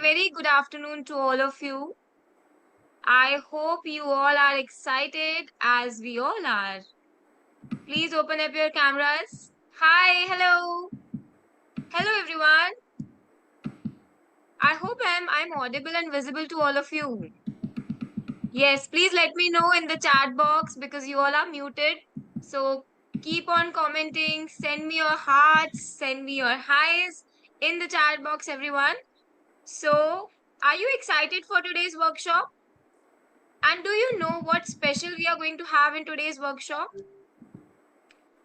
very good afternoon to all of you. I hope you all are excited as we all are. Please open up your cameras. Hi, hello. Hello everyone. I hope I'm audible and visible to all of you. Yes, please let me know in the chat box because you all are muted. So keep on commenting, send me your hearts, send me your highs in the chat box, everyone. So, are you excited for today's workshop? And do you know what special we are going to have in today's workshop?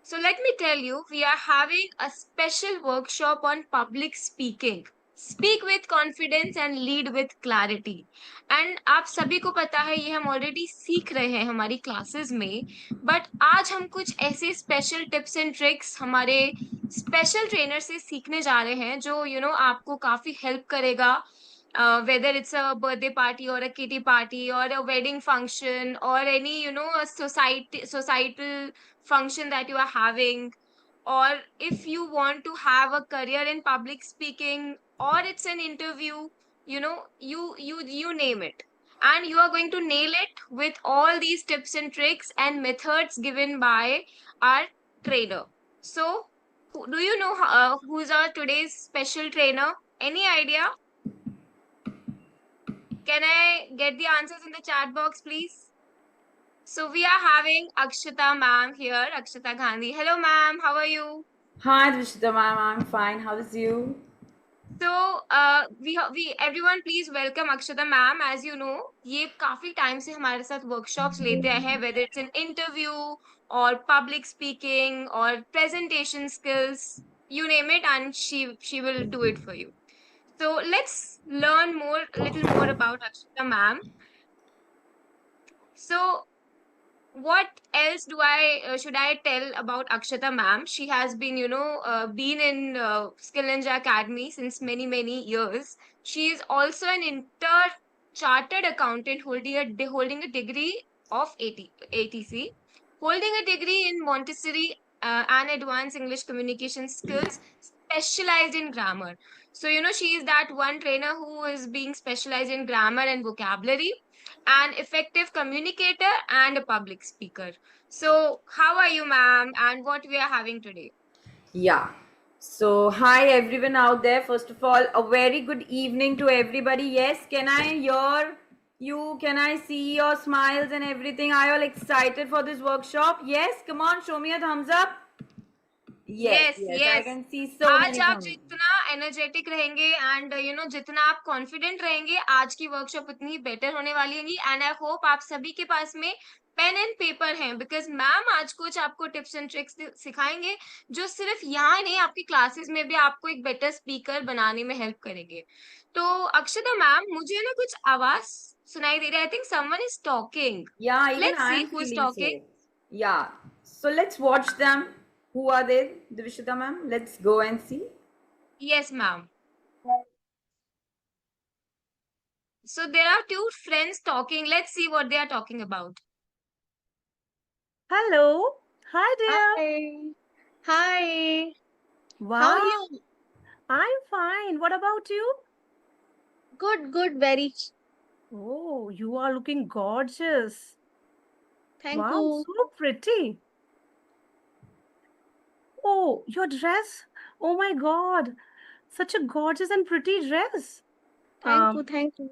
So let me tell you, we are having a special workshop on public speaking. Speak with confidence and lead with clarity. And आप सभी को पता है ये हम already सीख रहे हैं हमारी क्लासेस में, बट आज हम कुछ ऐसे स्पेशल टिप्स एंड ट्रिक्स हमारे स्पेशल ट्रेनर से सीखने जा रहे हैं जो आपको काफी हेल्प करेगा, whether it's a birthday party or a kitty party or a wedding function or any a societal function that you are having, or if you want to have a career in public speaking, or it's an interview, you name it, and you are going to nail it with all these tips and tricks and methods given by our trainer. So do you know who's our today's special trainer? Any idea? Can I get the answers in the chat box, please? So we are having Akshita ma'am here, Akshita Gandhi. Hello ma'am, how are you? Hi Drishita ma'am, I'm fine. How's you? So we everyone please welcome Akshita ma'am. As you know, ये काफी time से हमारे साथ workshops लेते हैं, whether it's an interview or public speaking or presentation skills, you name it, and she will do it for you. So let's learn a little more about Akshita ma'am. So what else do I should I tell about Akshata ma'am? She has been, been in Skill Ninja Academy since many years. She is also an inter chartered accountant holding a degree of ATC, holding a degree in Montessori and advanced English communication skills, specialized in grammar. So she is that one trainer who is being specialized in grammar and vocabulary, an effective communicator and a public speaker. So, how are you, ma'am? And what we are having today? Yeah. So, hi everyone out there. First of all, a very good evening to everybody. Yes, can I hear you? Can I see your smiles and everything? Are you all excited for this workshop? Yes, come on, show me a thumbs up. Yes, Yes, yes, I yes. can see so आज many आप thumbs. जितना energetic रहेंगे and जितना आप confident रहेंगे, आज की workshop उतनी बेटर होने वाली होगी. एंड आई होप आप सभी के पास में पेन एंड पेपर हैं, बिकॉज मैम आज कुछ आपको टिप्स एंड ट्रिक्स सिखाएंगे जो सिर्फ यहाँ नहीं, आपकी क्लासेस में भी आपको एक बेटर स्पीकर बनाने में हेल्प करेंगे. तो अक्षता मैम, मुझे ना कुछ आवाज सुनाई दे रहा है. I think someone is talking. Yeah, even let's I see am who is feeling talking. so. Yeah. So, let's watch them. Who are they, Drishita ma'am? Let's go and see. Yes ma'am. So there are two friends talking. Let's see what they are talking about. Hello. Hi there. Hi. Hi. Wow. How are you? I'm fine. What about you? Good, good, very. Oh, you are looking gorgeous. Thank Wow, you. so pretty. Oh, your dress. Oh my God. Such a gorgeous and pretty dress. Thank you. Um, Thank you.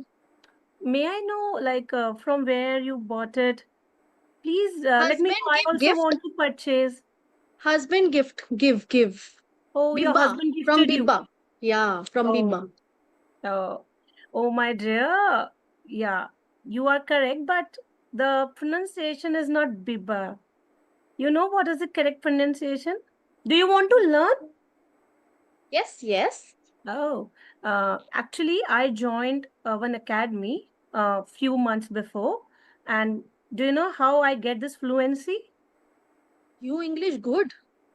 may I know, from where you bought it? Please, let me Husband know. I give also gift. want to purchase. Husband gift. Give. Oh, your Bibba. husband From gifted you. Bibba. Yeah, from Oh, Bibba. oh, oh, my dear. Yeah, you are correct, but the pronunciation is not Bibba. You know what is the correct pronunciation? Do you want to learn? Yes, yes. Oh, actually, I joined one academy a few months before. And do you know how I get this fluency? You English good.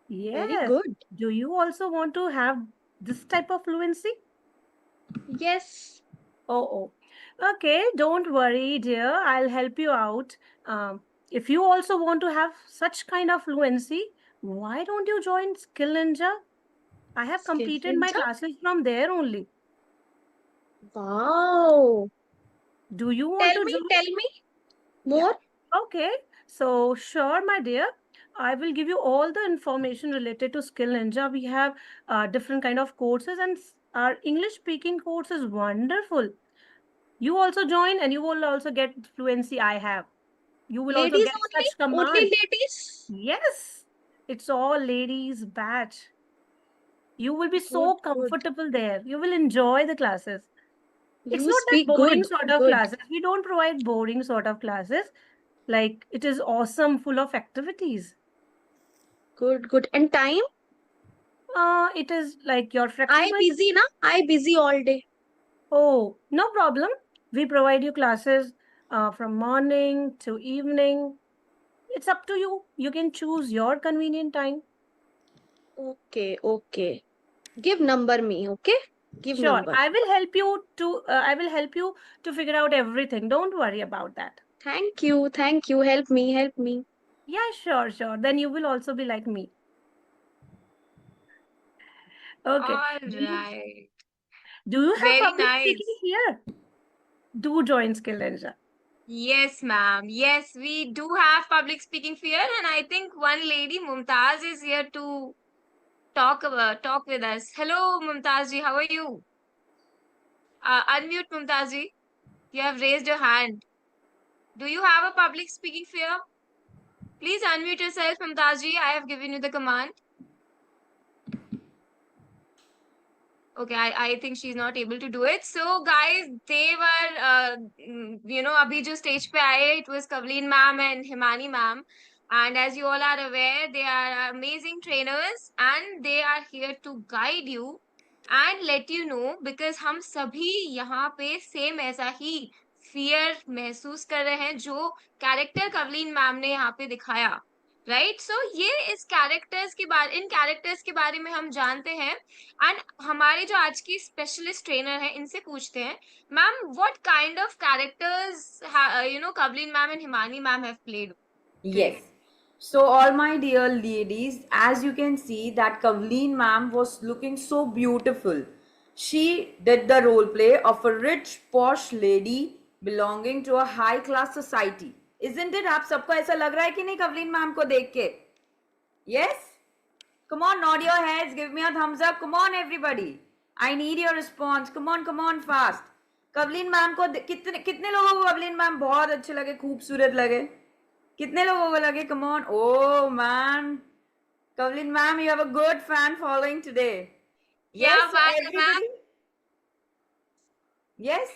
Very Yes. good. Do you also want to have this type of fluency? Yes. Oh. Okay, don't worry, dear. I'll help you out. If you also want to have such kind of fluency, why don't you join Skill Ninja? I have Skill completed my Ninja. classes from there only. Wow. Do you want to join? Tell me more. Okay, so sure, my dear. I will give you all the information related to Skill Ninja. We have different kind of courses, and our English speaking course is wonderful. You also join, and you will also get fluency. I have. You will also Ladies get such only? Only commands. ladies? Yes, it's all ladies batch. You will be Good, so good. comfortable there. You will enjoy the classes. It's You not that speak boring good, sort of good, classes. We don't provide boring sort of classes. Like it is awesome, full of activities. good, good. And time? It is like you're I flexible. busy na? I busy all day. Oh, no problem. We provide you classes from morning to evening. It's up to you. You can choose your convenient time. Okay, okay. Give number me, okay? Give Sure, number. I will help you to. I will help you to figure out everything. Don't worry about that. Thank you, thank you. Help me, help me. Yeah, sure, sure. Then you will also be like me. Okay. All Do you right. do you have Very public speaking nice. here? Do join Skill Ninja. Yes, ma'am. Yes, we do have public speaking fear, and I think one lady, Mumtaz, is here to talk with us. Hello, Mumtaz ji. How are you? Unmute, Mumtaz ji. You have raised your hand. Do you have a public speaking fear? Please unmute yourself, Mumtaz ji. I have given you the command. Okay, I think she's not able to do it. So, guys, they were, abhi jo stage pe aaye, it was Kavleen ma'am and Himani ma'am. And as you all are aware, they are amazing trainers and they are here to guide you and let you know because हम सभी यहाँ पे same ऐसा ही fear महसूस कर रहे हैं जो कैरेक्टर कवलीन मैम ने यहाँ पे दिखाया राइट सो ये इस कैरेक्टर्स के बारे इन कैरेक्टर्स के बारे में हम जानते हैं एंड हमारे जो आज की स्पेशलिस्ट ट्रेनर हैं इनसे पूछते हैं ma'am what kind of characters Kavleen ma'am and Himani ma'am have played Yes. So, all my dear ladies, as you can see, that Kavleen ma'am was looking so beautiful. She did the role play of a rich, posh lady belonging to a high class society. Isn't it? आप सबको ऐसा लग रहा है कि नहीं Kavleen ma'am को देख के? Yes? Come on, nod your heads, give me a thumbs up. Come on, everybody. I need your response. Come on, fast. Kavleen ma'am को कितने कितने लोगों को कवलीन मैम बहुत अच्छे लगे, खूबसूरत लगे? कितने लोगों को लगे? Come on. Oh man, Kavleen ma'am, you have a good fan following today. Yes, so everybody. Yes,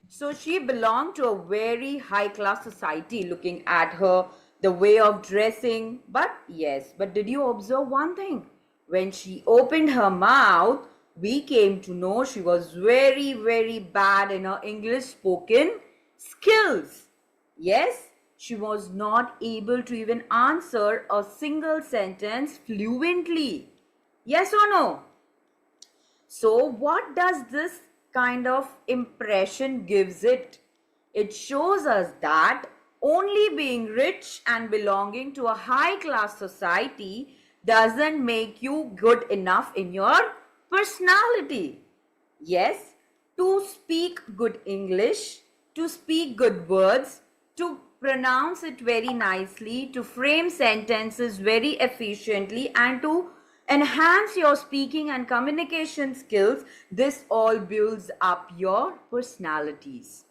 so she belonged to a very high class society. Looking at her, the way of dressing. But yes, but did you observe one thing? When she opened her mouth, we came to know she was very, very bad in her English spoken skills. Yes, she was not able to even answer a single sentence fluently. Yes or no? So what does this kind of impression gives it? It shows us that only being rich and belonging to a high class society doesn't make you good enough in your personality. Yes, to speak good English, to speak good words, to pronounce it very nicely, to frame sentences very efficiently, and to enhance your speaking and communication skills, this all builds up your personalities.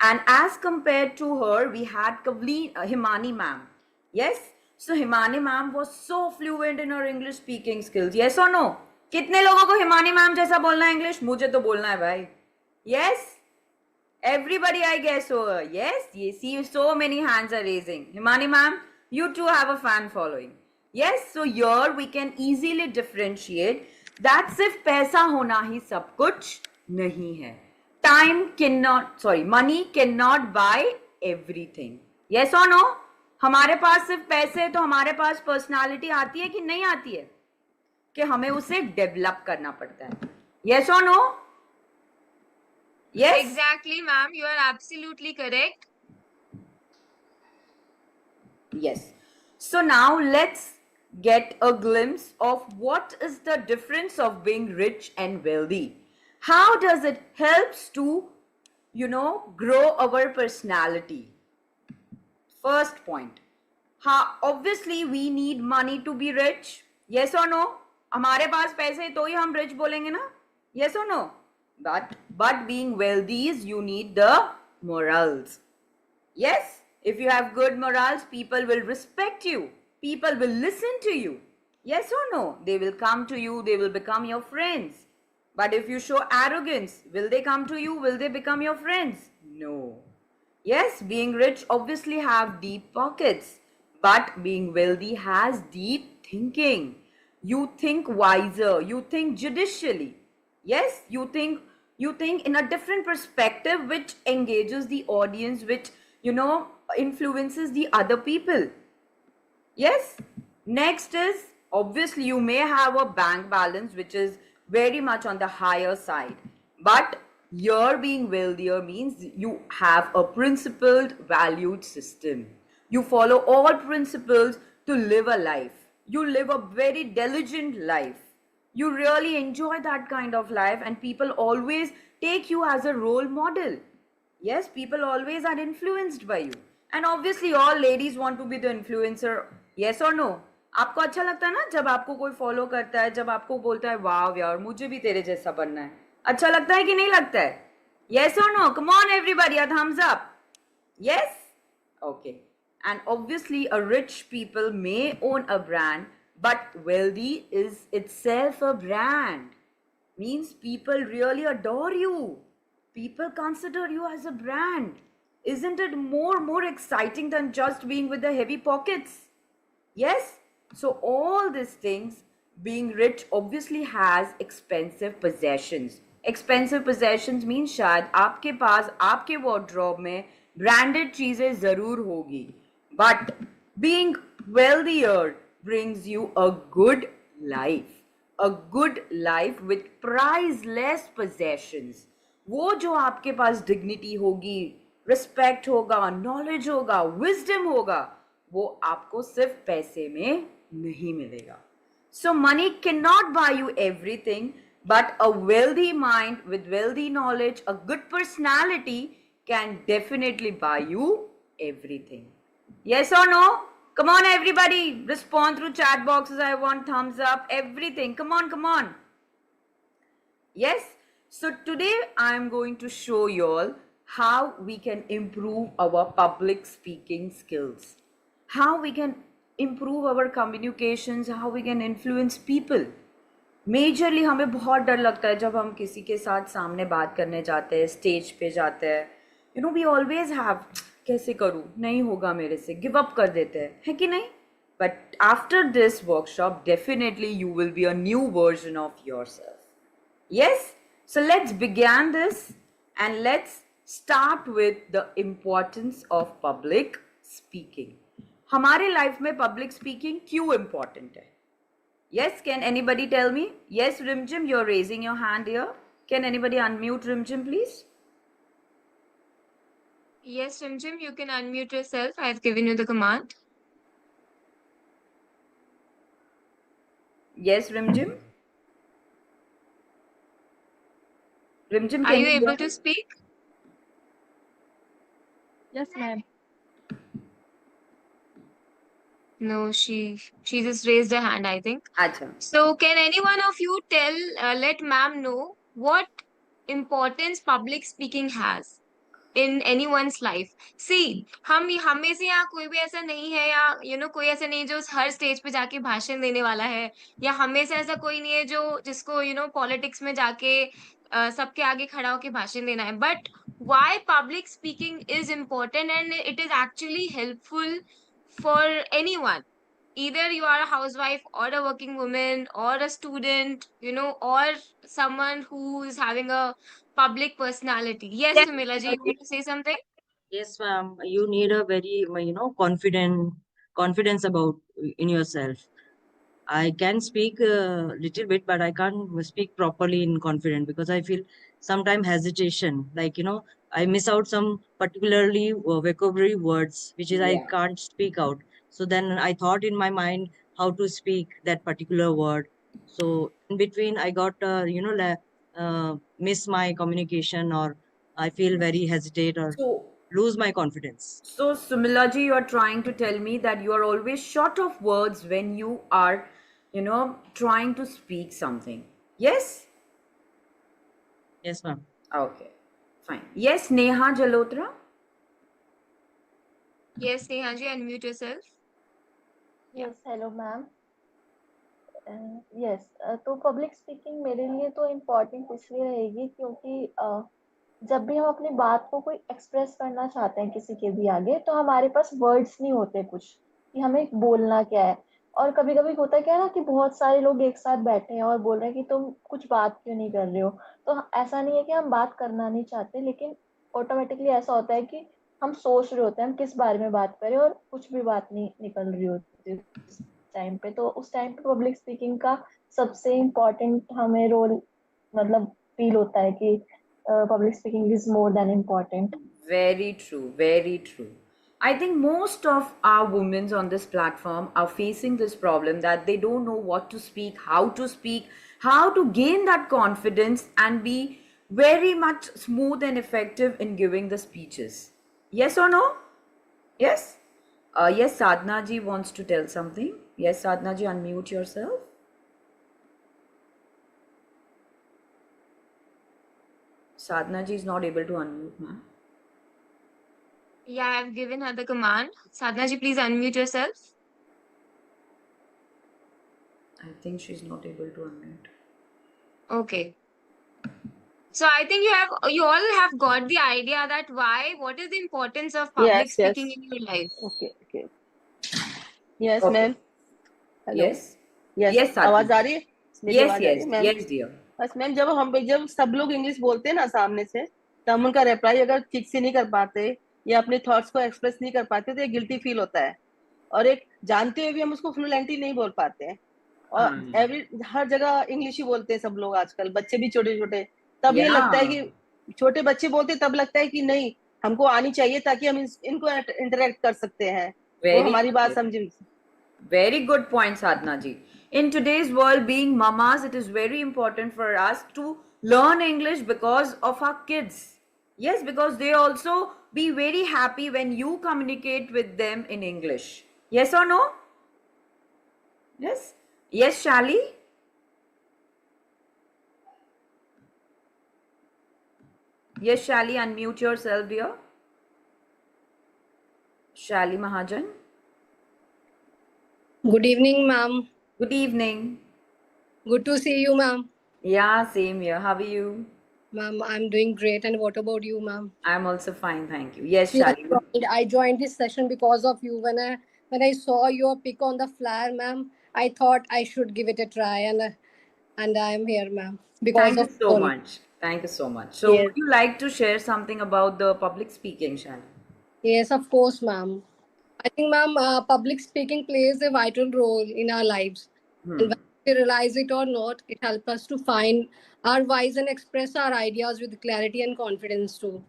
And as compared to her, we had Himani ma'am. Yes, so Himani ma'am was so fluent in her English speaking skills. Yes or no? कितने लोगों को Himani ma'am जैसा बोलना है English? मुझे तो बोलना है भाई. Yes, everybody I guess over. Yes, you see so many hands are raising. Himani ma'am, you too have a fan following. Yes, so here we can easily differentiate that सिर्फ पैसा होना ही सब कुछ नहीं है. Money cannot buy everything. Yes or no? हमारे पास सिर्फ पैसे है तो हमारे पास पर्सनालिटी आती है कि नहीं आती है? कि हमें उसे डेवलप करना पड़ता है. Yes or no? Yes? Exactly, ma'am. You are absolutely correct. Yes. So now let's get a glimpse of what is the difference of being rich and wealthy. How does it helps to grow our personality. First point. Obviously we need money to be rich. Yes or no? हमारे पास पैसे तो ही हम rich बोलेंगे ना? Yes or no? But being wealthy is you need the morals. Yes, if you have good morals, people will respect you. People will listen to you. Yes or no? They will come to you, they will become your friends. But if you show arrogance, will they come to you? Will they become your friends? No. Yes, being rich obviously have deep pockets, but being wealthy has deep thinking. You think wiser, you think judicially. Yes, you think in a different perspective which engages the audience, which influences the other people. Yes. Next is obviously you may have a bank balance which is very much on the higher side, but your being wealthier means you have a principled, valued system. You follow all principles to live a life. You live a very diligent life. You really enjoy that kind of life, and people always take you as a role model. Yes, people always are influenced by you. And obviously all ladies want to be the influencer. Yes or no? आपको अच्छा लगता है ना जब आपको कोई follow करता है, जब आपको बोलता है वाव यार मुझे भी तेरे जैसा बनना है? अच्छा लगता है कि नहीं लगता है? Yes or no? Come on everybody, a thumbs up. Yes? Okay. And obviously a rich people may own a brand, but wealthy is itself a brand. Means people really adore you. People consider you as a brand. Isn't it more exciting than just being with the heavy pockets? Yes? So all these things, being rich obviously has expensive possessions. Expensive possessions means शायद आपके पास आपके wardrobe में branded चीजें जरूर होगी. But being wealthier brings you a good life. A good life with priceless possessions. वो जो आपके पास dignity होगी, respect होगा, knowledge होगा, wisdom होगा, वो आपको सिर्फ पैसे में नहीं मिलेगा. So money cannot buy you everything, but a wealthy mind with wealthy knowledge, a good personality can definitely buy you everything. Yes or no? Come on everybody, respond through chat boxes. I want thumbs up, everything. Come on, come on. Yes, so today I am going to show you all how we can improve our public speaking skills, how we can improve our communications, how we can influence people. Majorly हमें बहुत डर लगता है जब हम किसी के साथ सामने बात करने जाते हैं, स्टेज पे जाते हैं. वी ऑलवेज हैव कैसे करूँ, नहीं होगा मेरे से, गिव अप कर देते हैं, है कि नहीं? But after this workshop definitely you will be a new version of yourself. Yes, so let's begin this and let's start with the importance of public speaking. हमारे लाइफ में पब्लिक स्पीकिंग क्यों important है? Yes, can anybody tell me? Yes, Rimjim, you're raising your hand here. Can anybody unmute Rimjim, please? Yes, Rimjim, you can unmute yourself. I've given you the command. Yes, Rimjim. Rimjim, Are can you you able hear to me? speak? Yes, ma'am. No, she just raised her hand, I think. Acha. So can any one of you let ma'am know what importance public speaking has in anyone's life? See, हम में से यहाँ कोई भी ऐसा नहीं है, या कोई ऐसा नहीं है जो हर स्टेज पे जाके भाषण देने वाला है, या हम में से ऐसा कोई नहीं है जो जिसको पॉलिटिक्स में जाके सबके आगे खड़ा होके भाषण देना है. But why public speaking is important, and it is actually helpful for anyone, either you are a housewife or a working woman or a student, or someone who is having a public personality. Yes, Sumila ji, you want to say something? Yes, ma'am. You need a very, confidence about in yourself. I can speak a little bit, but I can't speak properly in confidence because I feel sometimes hesitation. Like, I miss out some particularly vocabulary words, which is I Yeah. can't speak out. So then I thought in my mind how to speak that particular word. So in between, I got, miss my communication, or I feel very hesitate or So, lose my confidence. so Sumilaji, you are trying to tell me that you are always short of words when you are, trying to speak something. Yes? Yes, ma'am. Okay, fine. Yes, Neha Jalotra? Yes, Neha ji, unmute yourself. Yes hello ma'am yes तो public speaking मेरे लिए तो important इसलिए रहेगी क्योंकि जब भी हम अपनी बात को कोई एक्सप्रेस करना चाहते हैं किसी के भी आगे तो हमारे पास वर्ड्स नहीं होते कुछ कि हमें बोलना क्या है। और कभी कभी होता क्या है ना कि बहुत सारे लोग एक साथ बैठे हैं और बोल रहे हैं कि तुम कुछ बात क्यों नहीं कर रहे हो। तो ऐसा नहीं है कि हम बात करना नहीं चाहते, लेकिन ऑटोमेटिकली ऐसा होता है कि हम सोच रहे होते हैं हम किस बारे में बात करें और कुछ भी बात नहीं निकल रही होती उस टाइम पे। तो उस टाइम पे पब्लिक स्पीकिंग का सबसे इम्पोर्टेंट हमें रोल मतलब फील होता है कि public speaking is more than important. Very true, very true. I think most of our women on this platform are facing this problem that they don't know what to speak, how to gain that confidence and be very much smooth and effective in giving the speeches. Yes or no? Yes? Yes, Sadhna ji wants to tell something. Yes, Sadhna ji, unmute yourself. Sadhna ji is not able to unmute, ma'am. Yeah, I've given her the command. Sadhna ji, please unmute yourself. I think she's not able to unmute. Okay. So I think you all have got the idea that what is the importance of public Yes, speaking yes. in your life. Okay. Yes, Okay. Ma'am. Hello. Yes? Yes. Yes, Sadhna. आवाज आ रही है? मेरी Yes, आवाज आ रही है ma'am? yes, dear. बस ma'am जब सब लोग इंग्लिश बोलते हैं ना सामने से तो हम उनका रिप्लाई अगर ठीक से नहीं कर पाते या अपने थॉट्स को एक्सप्रेस नहीं कर पाते तो एक गिल्टी फील होता है और एक जानते हुए भी हम उसको फ्लुएंटली नहीं बोल पाते हैं और हर जगह इंग्लिश ही बोलते हैं सब लोग आजकल, बच्चे भी छोटे छोटे। तब ये लगता है कि छोटे बच्चे बोलते तब लगता है कि नहीं हमको आनी चाहिए ताकि हम इनको इंटरेक्ट कर सकते हैं, वो हमारी बात समझे। Very good point, Sadhna ji. In today's world, being mamas, it is very important for us to learn English because of our kids. Yes, because they also be very happy when you communicate with them in English. Yes or no? Yes? Yes, Shali? Yes, Shali, unmute yourself, dear. Shali Mahajan. Good evening, ma'am. Good evening. Good to see you, ma'am. Yeah, same here. How are you? Ma'am, I'm doing great. And what about you, ma'am? I'm also fine, thank you. Yes, Shali. I joined this session because of you. When I saw your pic on the flyer, ma'am, I thought I should give it a try, and I am here, ma'am. Thank you so much. Thank you so much. So, Yes. would you like to share something about the public speaking, Shali? Yes, of course, ma'am. I think, ma'am, public speaking plays a vital role in our lives. And whether we realize it or not, it helps us to find our voice and express our ideas with clarity and confidence too.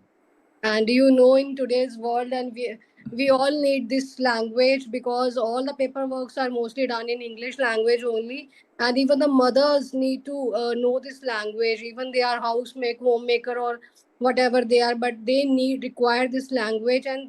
And in today's world, and we all need this language because all the paperworks are mostly done in English language only, and even the mothers need to know this language. Even they are homemaker or whatever they are, but they require this language, and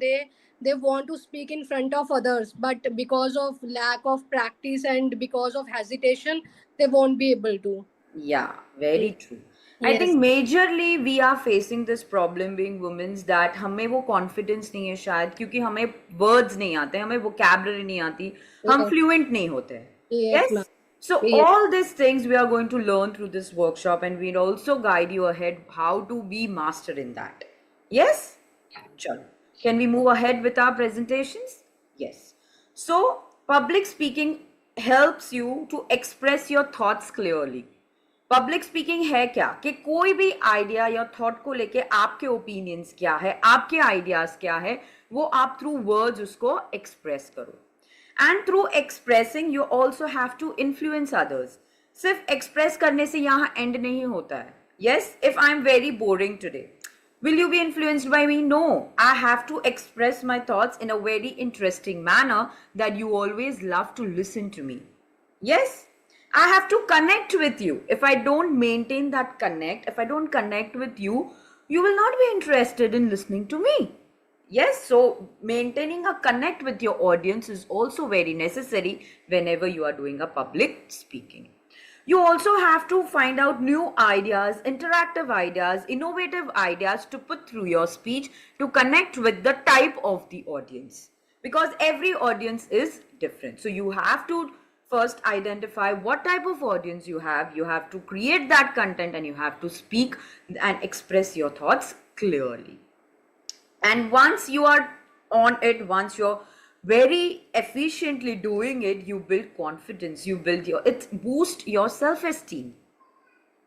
they want to speak in front of others, but because of lack of practice and because of hesitation, they won't be able to. Yeah, very true. I think majorly we are facing this problem being women that हमें वो confidence नहीं है शायद क्योंकि हमें words नहीं आते, हमें vocabulary नहीं आती, हम fluent नहीं होते. Yes. So all these things we are going to learn through this workshop, and we'll also guide you ahead how to be master in that. Yes? Chalo. Can we move ahead with our presentations? Yes. So public speaking helps you to express your thoughts clearly. Public speaking है क्या कि कोई भी idea या thought को लेके आपके opinions क्या है, आपके आइडियाज क्या है, वो आप थ्रू वर्ड्स उसको एक्सप्रेस करो. And through expressing you also have to influence others. सिर्फ एक्सप्रेस करने से यहाँ एंड नहीं होता है. Yes, if I am very boring today, will you be influenced by me? No, I have to express my thoughts in a very interesting manner that you always love to listen to me. Yes, I have to connect with you. If I don't maintain that connect, if I don't connect with you, you will not be interested in listening to me. Yes, so maintaining a connect with your audience is also very necessary whenever you are doing a public speaking. You also have to find out new ideas, interactive ideas, innovative ideas to put through your speech to connect with the type of the audience, because every audience is different. So you have to first identify what type of audience you have. You have to create that content and you have to speak and express your thoughts clearly. And once you are on it, once you're very efficiently doing it, you build confidence, you build your, it boosts your self-esteem.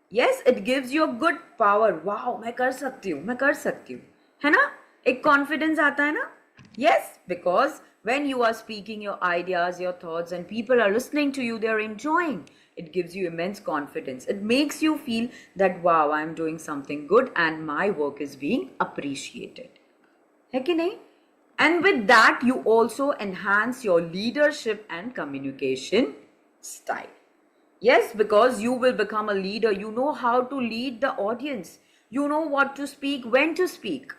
Yes, it gives you a good power. Wow, मैं कर सकती हूँ, मैं कर सकती हूँ, है ना? एक confidence आता है ना? Yes, because when you are speaking your ideas, your thoughts, and people are listening to you, they're enjoying. It gives you immense confidence. It makes you feel that, wow, I'm doing something good and my work is being appreciated. है कि नहीं? And with that, you also enhance your leadership and communication style. Yes, because you will become a leader. You know how to lead the audience. You know what to speak, when to speak.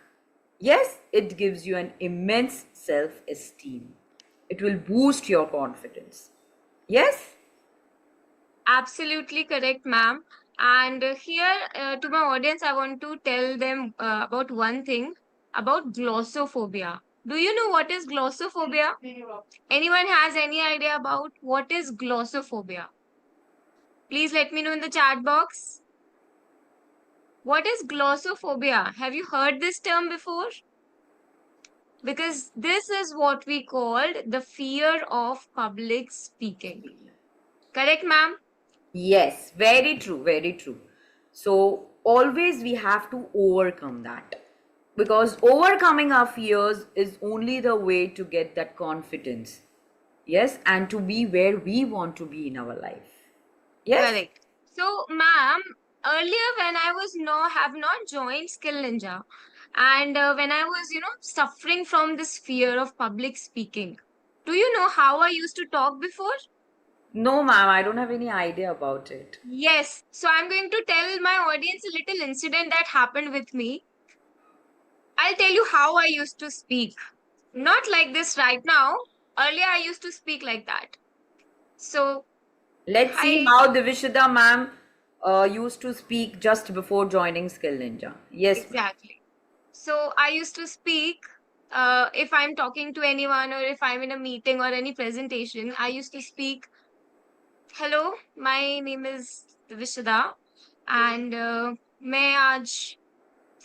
Yes, it gives you an immense self-esteem. It will boost your confidence. Yes? Absolutely correct, ma'am. And here, to my audience, I want to tell them about one thing about glossophobia. Do you know what is glossophobia? Anyone has any idea about what is glossophobia? Please let me know in the chat box. What is glossophobia? Have you heard this term before? Because this is what we called the fear of public speaking. Correct, ma'am? Yes, very true, very true. So always we have to overcome that, because overcoming our fears is only the way to get that confidence. Yes, and to be where we want to be in our life. Yes. Correct. So, ma'am, earlier when I was have not joined Skill Ninja, and when I was, suffering from this fear of public speaking, do you know how I used to talk before? No, ma'am, I don't have any idea about it. Yes. So I'm going to tell my audience a little incident that happened with me. I'll tell you how I used to speak. Not like this right now. Earlier I used to speak like that. So Let's see I how Divishita ma'am used to speak just before joining Skill Ninja. Yes, ma'am. exactly. So I used to speak if I'm talking to anyone or if I'm in a meeting or any presentation, I used to speak, hello, my name is Vishada and मैं आज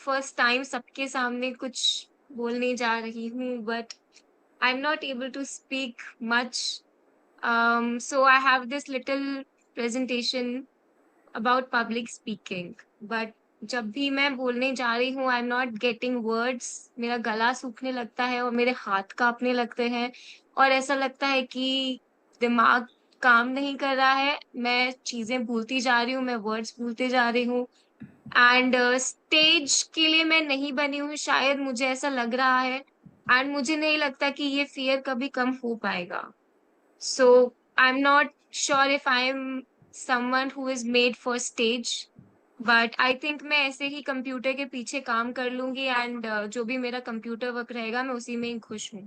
first time सबके सामने कुछ बोलने जा रही हूँ but I'm not able to speak much. So I have this little presentation about public speaking. But जब भी मैं बोलने जा रही हूँ, I'm not getting words. मेरा गला सूखने लगता है और मेरे हाथ कांपने लगते हैं और ऐसा लगता है कि दिमाग काम नहीं कर रहा है. मैं चीजें भूलती जा रही हूँ, मैं वर्ड्स भूलते जा रही हूँ. एंड स्टेज के लिए मैं नहीं बनी हूँ शायद, मुझे ऐसा लग रहा है. एंड मुझे नहीं लगता कि ये फियर कभी कम हो पाएगा. So I'm not sure if I'm someone who is made for stage, but I think मैं ऐसे ही कंप्यूटर के पीछे काम कर लूंगी एंड जो भी मेरा कंप्यूटर वर्क रहेगा मैं उसी में ही खुश हूँ.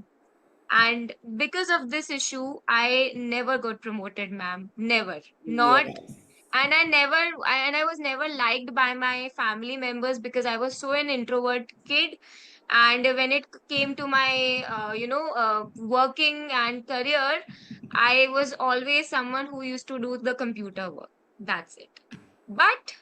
And because of this issue, I never got promoted, ma'am. Never. Not. Yes. And I was never liked by my family members because I was so an introvert kid. And when it came to my, working and career, I was always someone who used to do the computer work. That's it. But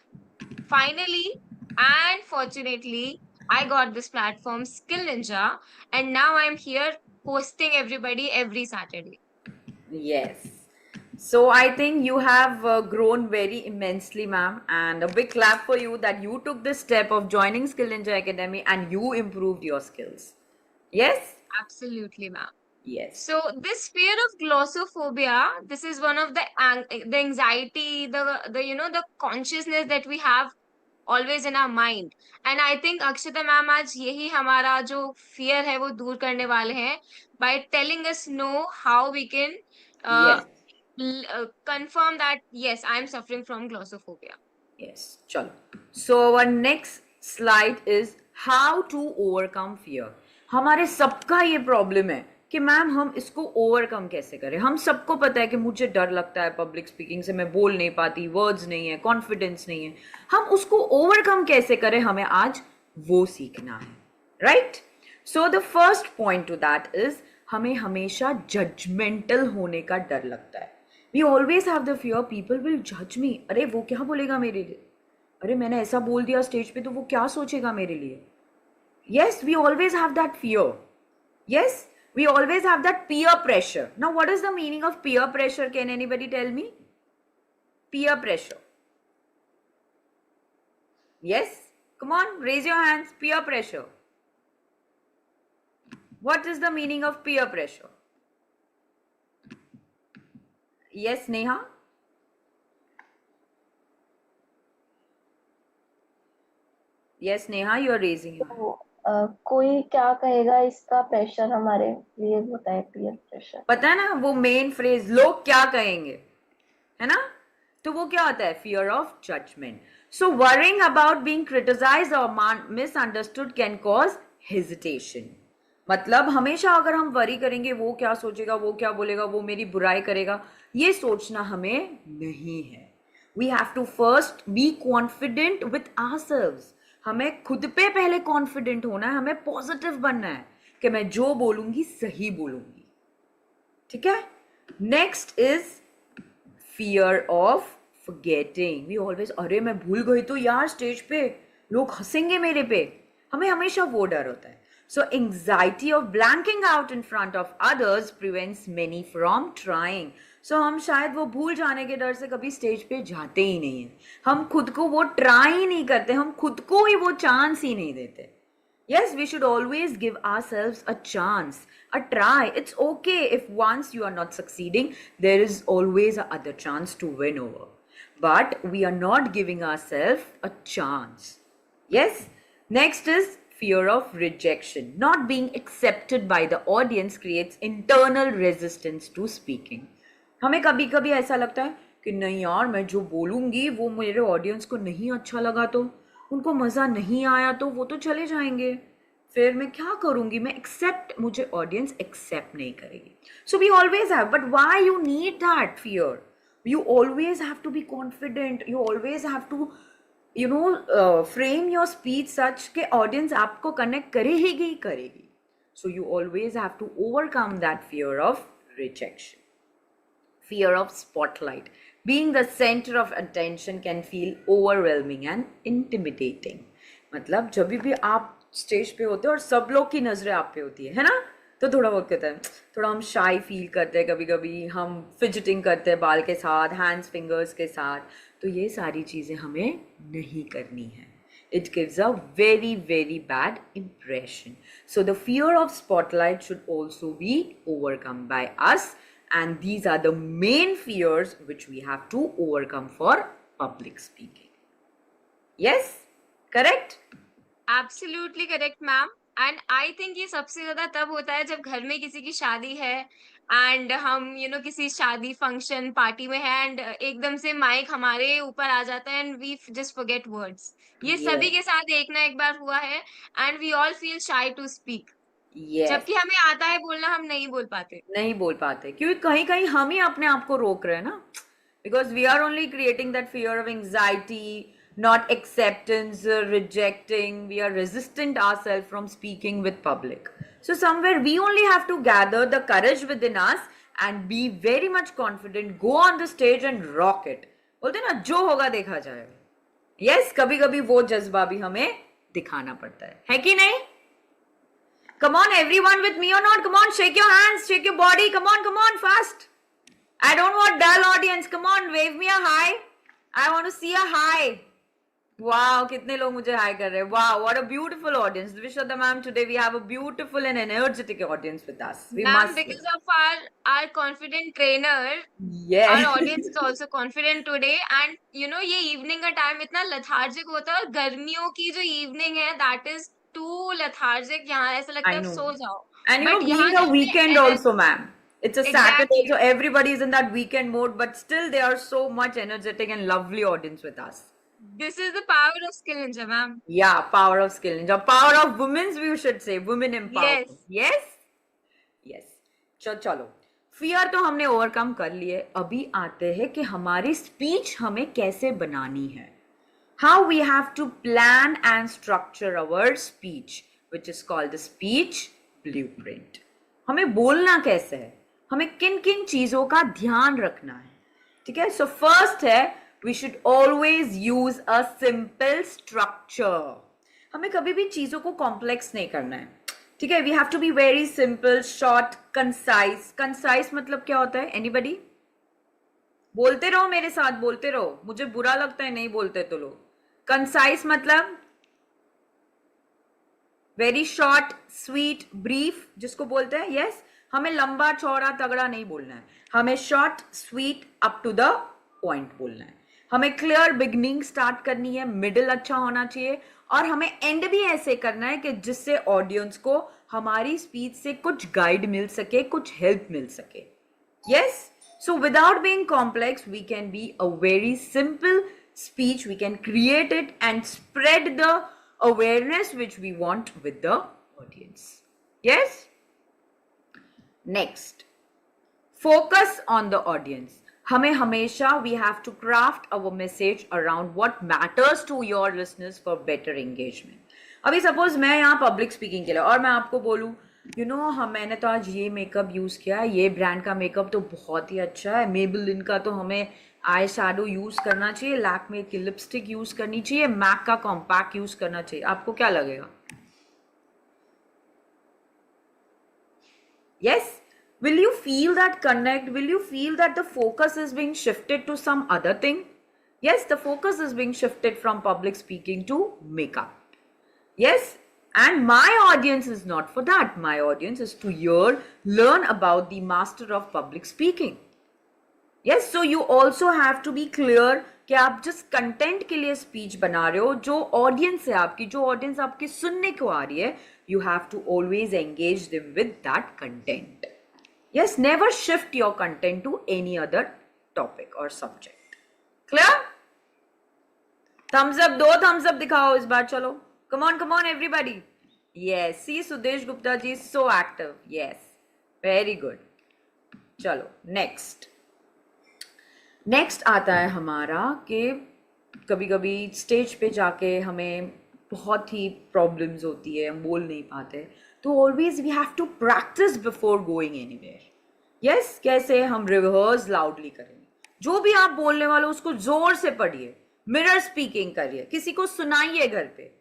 finally and fortunately, I got this platform, Skill Ninja, and now I'm here hosting everybody every Saturday. Yes. So I think you have grown very immensely, ma'am, and a big clap for you that you took this step of joining Skill Ninja Academy and you improved your skills. Yes? Absolutely, ma'am. Yes. So this fear of glossophobia, this is one of the anxiety, the consciousness that we have always in our mind. And I think Akshita ma'am आज यही हमारा जो fear है वो दूर करने वाले हैं by telling us know how we can Yes. confirm that yes, I am suffering from glossophobia. Yes. Chalo. So our next slide is how to overcome fear. हमारे सबका ये प्रॉब्लम है कि मैम हम इसको ओवरकम कैसे करें. हम सबको पता है कि मुझे डर लगता है पब्लिक स्पीकिंग से, मैं बोल नहीं पाती, वर्ड्स नहीं है, कॉन्फिडेंस नहीं है. हम उसको ओवरकम कैसे करें, हमें आज वो सीखना है. Right? So the first point to that is हमें हमेशा जजमेंटल होने का डर लगता है. We always have the fear people will जज मी. अरे वो क्या बोलेगा मेरे लिए, अरे मैंने ऐसा बोल दिया स्टेज पे तो वो क्या सोचेगा मेरे लिए. Yes, we always have that fear. Yes, we always have that peer pressure. Now, what is the meaning of peer pressure? Can anybody tell me? Peer pressure. Yes? Come on, raise your hands. Peer pressure. What is the meaning of peer pressure? Yes, Neha? Yes, Neha, you are raising your hand. तो कोई क्या कहेगा इसका pressure हमारे लिए होता है, peer pressure. पता है ना वो मेन फ्रेज, लोग क्या कहेंगे, है ना. तो वो क्या होता है, fear of judgment. So worrying about being criticised और मिसअंडरस्टूड कैन कॉज हेजिटेशन. मतलब हमेशा अगर हम वरी करेंगे वो क्या सोचेगा, वो क्या बोलेगा, वो मेरी बुराई करेगा, ये सोचना हमें नहीं है. We have to first be confident with ourselves. हमें खुद पे पहले कॉन्फिडेंट होना है, हमें पॉजिटिव बनना है कि मैं जो बोलूंगी सही बोलूंगी. ठीक है. Next is fear of forgetting. We always, अरे मैं भूल गई तो यार स्टेज पे लोग हंसेंगे मेरे पे. हमें हमेशा वो डर होता है. So anxiety of blanking out in front of others prevents many from trying. So हम शायद वो भूल जाने के डर से कभी स्टेज पे जाते ही नहीं है. हम खुद को वो ट्राई ही नहीं करते, हम खुद को ही वो चांस ही नहीं देते. Yes, we should always give ourselves a chance, a try. It's okay if once you are not succeeding, there is always a other chance to win over. But we are not giving ourselves a chance. Yes? Next is fear of rejection. Not being accepted by the audience creates internal resistance to speaking. हमें कभी कभी ऐसा लगता है कि नहीं यार मैं जो बोलूँगी वो मेरे ऑडियंस को नहीं अच्छा लगा तो, उनको मज़ा नहीं आया तो वो तो चले जाएंगे, फिर मैं क्या करूँगी, मैं मुझे ऑडियंस एक्सेप्ट नहीं करेगी. So we always have, but why you need that fear? You always have to be confident. You always have to frame your speech such कि ऑडियंस आपको कनेक्ट करेगी. So you always have to overcome that fear of rejection. Fear of spotlight. Being the center of attention can feel overwhelming and intimidating. मतलब जब भी आप stage पे होते हो और सब लोग की नजरें आप पे होती है ना, तो थोड़ा बहुत कहता है, थोड़ा हम शाई फील करते हैं, कभी कभी हम फिजिटिंग करते हैं बाल के साथ, हैंड्स फिंगर्स के साथ. तो ये सारी चीज़ें हमें नहीं करनी है. It gives a very, very bad impression. So the fear of spotlight should also be overcome by us. And these are the main fears which we have to overcome for public speaking. Yes? Correct? Absolutely correct, ma'am. And I think ये सबसे ज्यादा तब होता है जब घर में किसी की शादी है एंड हम किसी शादी फंक्शन पार्टी में है एंड एकदम से माइक हमारे ऊपर आ जाता है and we just forget words. ये सभी के साथ एक ना एक बार हुआ है and we all feel shy to speak. Yes. जबकि हमें आता है बोलना, हम नहीं बोल पाते क्योंकि कहीं कहीं हम ही अपने आप को रोक रहे हैं ना. Because we are only creating that fear of anxiety, not acceptance, rejecting. We are resistant ourselves from speaking with public. So somewhere we only have to gather the courage within us and be very much confident. Go on the stage and rock it. बोलते ना जो होगा देखा जाएगा. Yes, कभी कभी वो जज्बा भी हमें दिखाना पड़ता है कि नहीं? Come on, everyone with me or not? Come on, shake your hands, shake your body. Come on, fast. I don't want dull audience. Come on, wave me a hi. I want to see a hi. Wow, कितने लोग मुझे high कर रहे हैं. Wow, what a beautiful audience. Vishwada ma'am, today we have a beautiful and energetic audience with us. We ma'am, must because of our confident trainer, yes. our audience is also confident today. And ये evening का time इतना lethargic होता है और गर्मियों की जो evening है that is too lethargic. यहाँ ऐसा लगता है सो जाओ. And But being a weekend also, ma'am. It's a Exactly. Saturday, so everybody is in that weekend mode, but still they are so much energetic and lovely audience with us. This is the power of skill ninja, ma'am. Yeah, power of skill ninja. Power of women's, we should say. Women empowerment. Yes? Yes. चलो fear तो हमने overcome कर लिए. अभी आते हैं कि हमारी स्पीच हमें कैसे बनानी है. How we have to plan and structure our speech, which is called the speech blueprint. हमें बोलना कैसे है, हमें किन किन चीजों का ध्यान रखना है. ठीक है. सो फर्स्ट है, we should always use a simple structure. हमें कभी भी चीजों को कॉम्प्लेक्स नहीं करना है. ठीक है. we have to be very simple, short, concise. concise मतलब क्या होता है? anybody? बोलते रहो मेरे साथ, बोलते रहो. मुझे बुरा लगता है नहीं बोलते तो लोग. concise मतलब वेरी शॉर्ट, स्वीट, ब्रीफ जिसको बोलते हैं. यस, हमें लंबा चौड़ा तगड़ा नहीं बोलना है. हमें short, sweet, up to the point बोलना है. हमें क्लियर बिगनिंग स्टार्ट करनी है, मिडिल अच्छा होना चाहिए, और हमें एंड भी ऐसे करना है कि जिससे ऑडियंस को हमारी स्पीच से कुछ गाइड मिल सके, कुछ हेल्प मिल सके. Yes, so without being complex we can be a very simple speech. We can create it and spread the awareness which we want with the audience. Yes? Next, focus on the audience. हमें हमेशा we have to craft our message around what matters to your listeners for better engagement. अभी suppose मैं यहाँ public speaking के लिए और मैं आपको बोलूँ, यू नो, हम मैंने तो आज ये मेकअप यूज़ किया है, ये ब्रांड का मेकअप तो बहुत ही अच्छा है, मेबेलिन का तो हमें आई शैडो यूज़ करना चाहिए, लैक्मे की लिपस्टिक यूज़ करनी चाहिए, मैक का कॉम्पैक्ट यूज़ करना चाहिए. आपको क्या लगेगा? Yes? Will you feel that connect? Will you feel that the focus is being shifted to some other thing? Yes, the focus is being shifted from public speaking to makeup. Yes? And my audience is not for that. My audience is to learn about the master of public speaking. Yes, so you also have to be clear कि आप जिस content के लिए speech बना रहे हो, जो audience है आपकी, जो ऑडियंस आपकी सुनने को आ रही है, you have to always engage them with that content. Yes, never shift your content to any other topic or subject. Clear? Thumbs up, दो thumbs up दिखाओ इस बार. चलो, come on everybody. Yes, see Sudesh Gupta ji is so active. Yes, very good. चलो next आता है हमारा कि कभी कभी स्टेज पे जाके हमें बहुत ही प्रॉब्लम्स होती है, हम बोल नहीं पाते, तो always we have to practise before going anywhere. Yes, कैसे हम रिहर्स लाउडली करेंगे. जो भी आप बोलने वाले उसको जोर से पढ़िए, मिरर स्पीकिंग करिए, किसी को सुनाइए घर पे.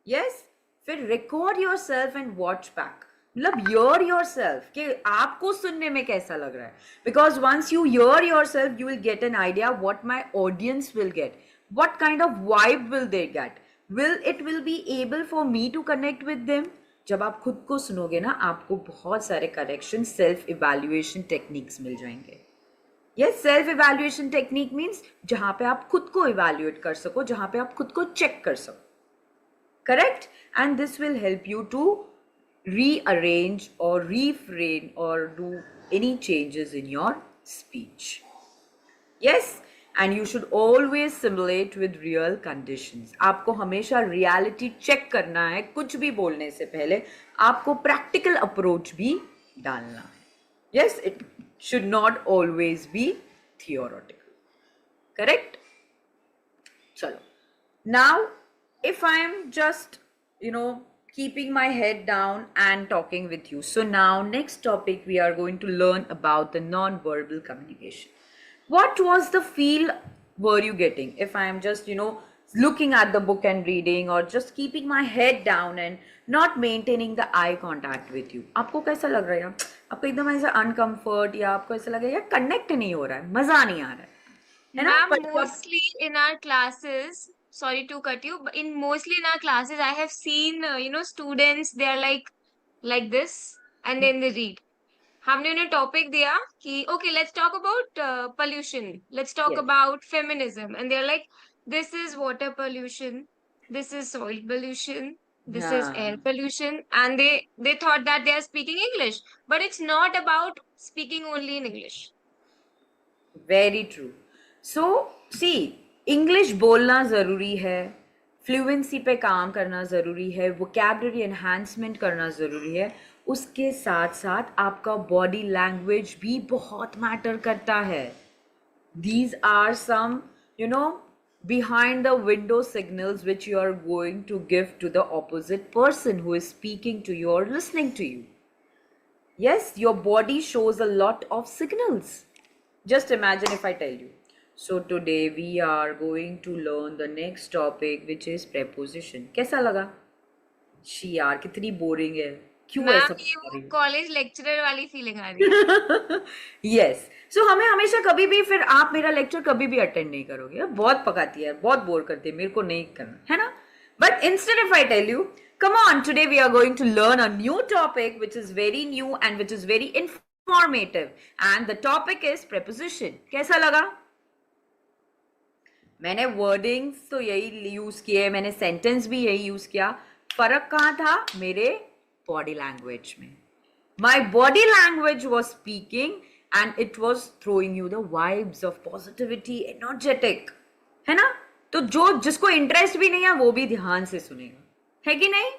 यस, फिर record your self and watch back. मतलब hear yourself कि आपको सुनने में कैसा लग रहा है. Because once you hear yourself, you will get an idea what my audience will get, what kind of vibe will they get, it will be able for me to connect with them. जब आप खुद को सुनोगे ना, आपको बहुत सारे correction, self evaluation techniques मिल जाएंगे. Yes, self evaluation technique means जहाँ पे आप खुद को इवैल्यूएट कर सको, जहाँ पे आप खुद को चेक कर सको. Correct? And this will help you to rearrange or reframe or do any changes in your speech. Yes, and you should always simulate with real conditions. आपको हमेशा reality check करना है. कुछ भी बोलने से पहले आपको practical approach भी डालना है. Yes, it should not always be theoretical. Correct? चलो. Now, if I am just, keeping my head down and talking with you. So now next topic we are going to learn about the non-verbal communication. What was the feel were you getting if I am just, looking at the book and reading or just keeping my head down and not maintaining the eye contact with you? आपको कैसा लग रहा है? आपको एकदम ऐसा uncomfort या आपको ऐसा लग रहा है या कनेक्ट नहीं हो रहा है, मजा नहीं आ रहा है ना? Ma'am, mostly in our classes, sorry to cut you, but mostly in our classes, I have seen, students, they are like this, and then they read. हमने उन्हें टॉपिक दिया कि okay, let's talk about pollution, let's talk Yes. about feminism, and they're like, this is water pollution, this is soil pollution, this is air pollution, and they thought that they are speaking English, but it's not about speaking only in English. Very true. So, see, English बोलना ज़रूरी है, fluency पे काम करना ज़रूरी है, vocabulary enhancement करना ज़रूरी है, उसके साथ साथ आपका बॉडी लैंग्वेज भी बहुत मैटर करता है. These are some, behind the window signals which you are going to give to the opposite person who is speaking to you or listening to you. Yes, your body shows a lot of signals. Just imagine if I tell you. So today we are going to learn the next topic, which is preposition. कैसा लगा? She यार कितनी boring है, क्यों ma'am ऐसा ये बता रही वो हो? कॉलेज लेक्चरर वाली फीलिंग आ रही है. यस, सो हमें हमेशा कभी भी, फिर आप मेरा लेक्चर कभी भी अटेंड नहीं करोगे, बहुत पकाती है, बहुत बोर करती है, मेरे को नहीं करना है ना. But instead if I tell you, come on, today we are going to learn a new topic which is very new and which is very informative, and the topic is preposition. कैसा लगा? मैंने wordings तो यही use किए, मैंने sentence भी यही use किया. फर्क कहाँ था? मेरे बॉडी लैंग्वेज में. My body language was speaking and it was throwing you the vibes of positivity, energetic. है ना? तो जिसको इंटरेस्ट भी नहीं है वो भी ध्यान से सुनेगा, है कि नहीं?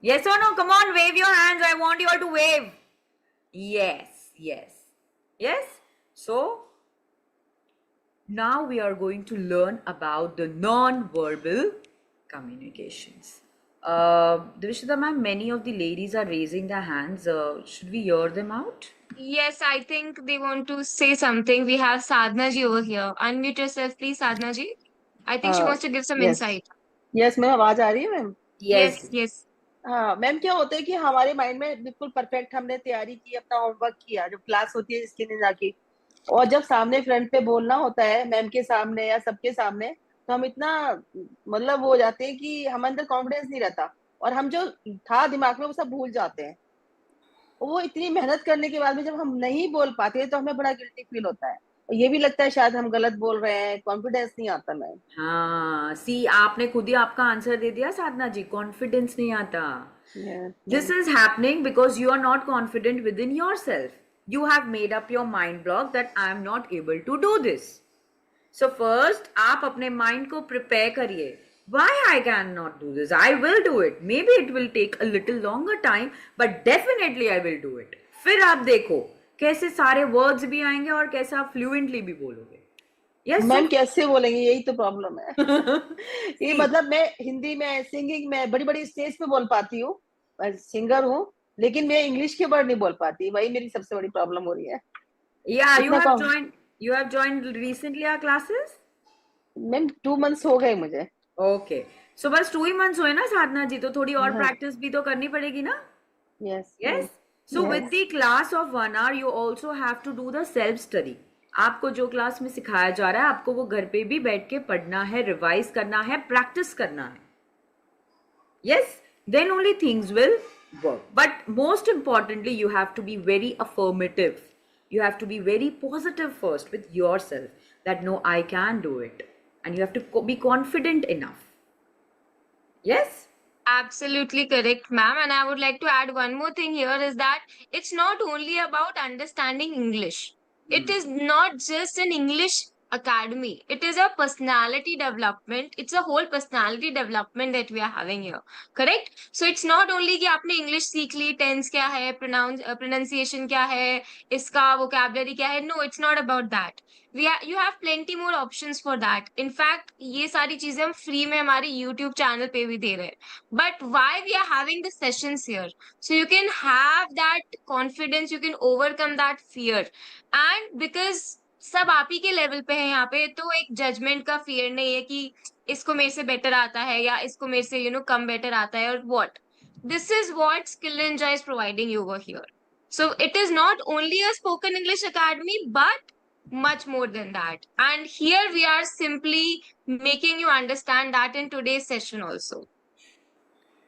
Yes or no? Come on, wave your hands. I want you all to wave. Yes, yes, yes. So now we are going to learn about the non-verbal communications. Divishita ma'am, many of the ladies are raising their hands. Should we hear them out? Yes, I think they want to say something. We have Sadhna ji over here. Unmute yourself, please, Sadhna ji. I think she wants to give some yes insight. Yes ma'am, आवाज आ रही है ma'am? Yes, yes. हाँ ma'am, क्या होता है कि हमारे mind में बिल्कुल परफेक्ट हमने तैयारी की, अपना होमवर्क किया, जब क्लास होती है इसके लिए जाके, और जब सामने फ्रंट पे बोलना होता है मैम के सामने या सबके सामने, तो हम इतना मतलब वो हो जाते हैं कि हम अंदर कॉन्फिडेंस नहीं रहता, और हम जो था दिमाग में वो सब भूल जाते हैं. वो इतनी मेहनत करने के बाद में जब हम नहीं बोल पाते तो हमें बड़ा गिल्टी फील होता है, और ये भी लगता है शायद हम गलत बोल रहे हैं, कॉन्फिडेंस नहीं आता मैम. हाँ, सी आपने खुद ही आपका आंसर दे दिया साधना जी, कॉन्फिडेंस नहीं आता. This is happening because you are not confident within yourself. You have made up your mind block that I am not able to do this. So first, आप अपने mind को prepare करिए. Why I cannot do this? I will do it. Maybe it will take a little longer time, but definitely I will do it. फिर आप देखो कैसे सारे words भी आएंगे और कैसे आप fluently भी बोलोगे. Yes, मैम कैसे बोलेंगे, यही तो प्रॉब्लम है. ये मतलब मैं हिंदी में सिंगिंग में बड़ी बड़ी स्टेज पे बोल पाती हूँ, सिंगर हूँ, लेकिन मैं इंग्लिश के वर्ड नहीं बोल पाती, वही मेरी सबसे बड़ी प्रॉब्लम हो रही है. Yeah, इतना you have joined recently our classes? Ma'am 2 months हो गए मुझे. Okay. So बस 2 ही months हुए ना साधना जी, तो थोड़ी और हाँ. practice भी तो करनी पड़ेगी ना? Yes. Yes. So with the class of 1 hour, you also have to do the self study. आपको जो क्लास में सिखाया जा रहा है, आपको वो घर पे भी बैठ के पढ़ना है, रिवाइज करना है, प्रैक्टिस करना है. Yes, then only things will work. But most importantly, you have to be very affirmative. You have to be very positive first with yourself that no, I can do it. And you have to be confident enough. Yes? Absolutely correct, ma'am. And I would like to add one more thing here is that it's not only about understanding English. It is not just an English academy. It is a personality development. It's a whole personality development that we are having here. Correct? So it's not only कि आपने English सीख ली, tense क्या है, pronunciation क्या है, इसका vocabulary क्या है. No, it's not about that. You have plenty more options for that. In fact, ये सारी चीजें हम फ्री में हमारे YouTube चैनल पे भी दे रहे हैं. But why we are having the sessions here? So you can have that confidence, you can overcome that fear. And because सब आप ही के लेवल पे है यहाँ पे, तो एक जजमेंट का फियर नहीं है कि इसको मेरे से बेटर आता है या इसको मेरे से कम बेटर आता है, और what. This is what Skill Ninja is providing you over here. So it is not only a spoken English academy, but much more than that. And here we are simply making you understand that in today's session also.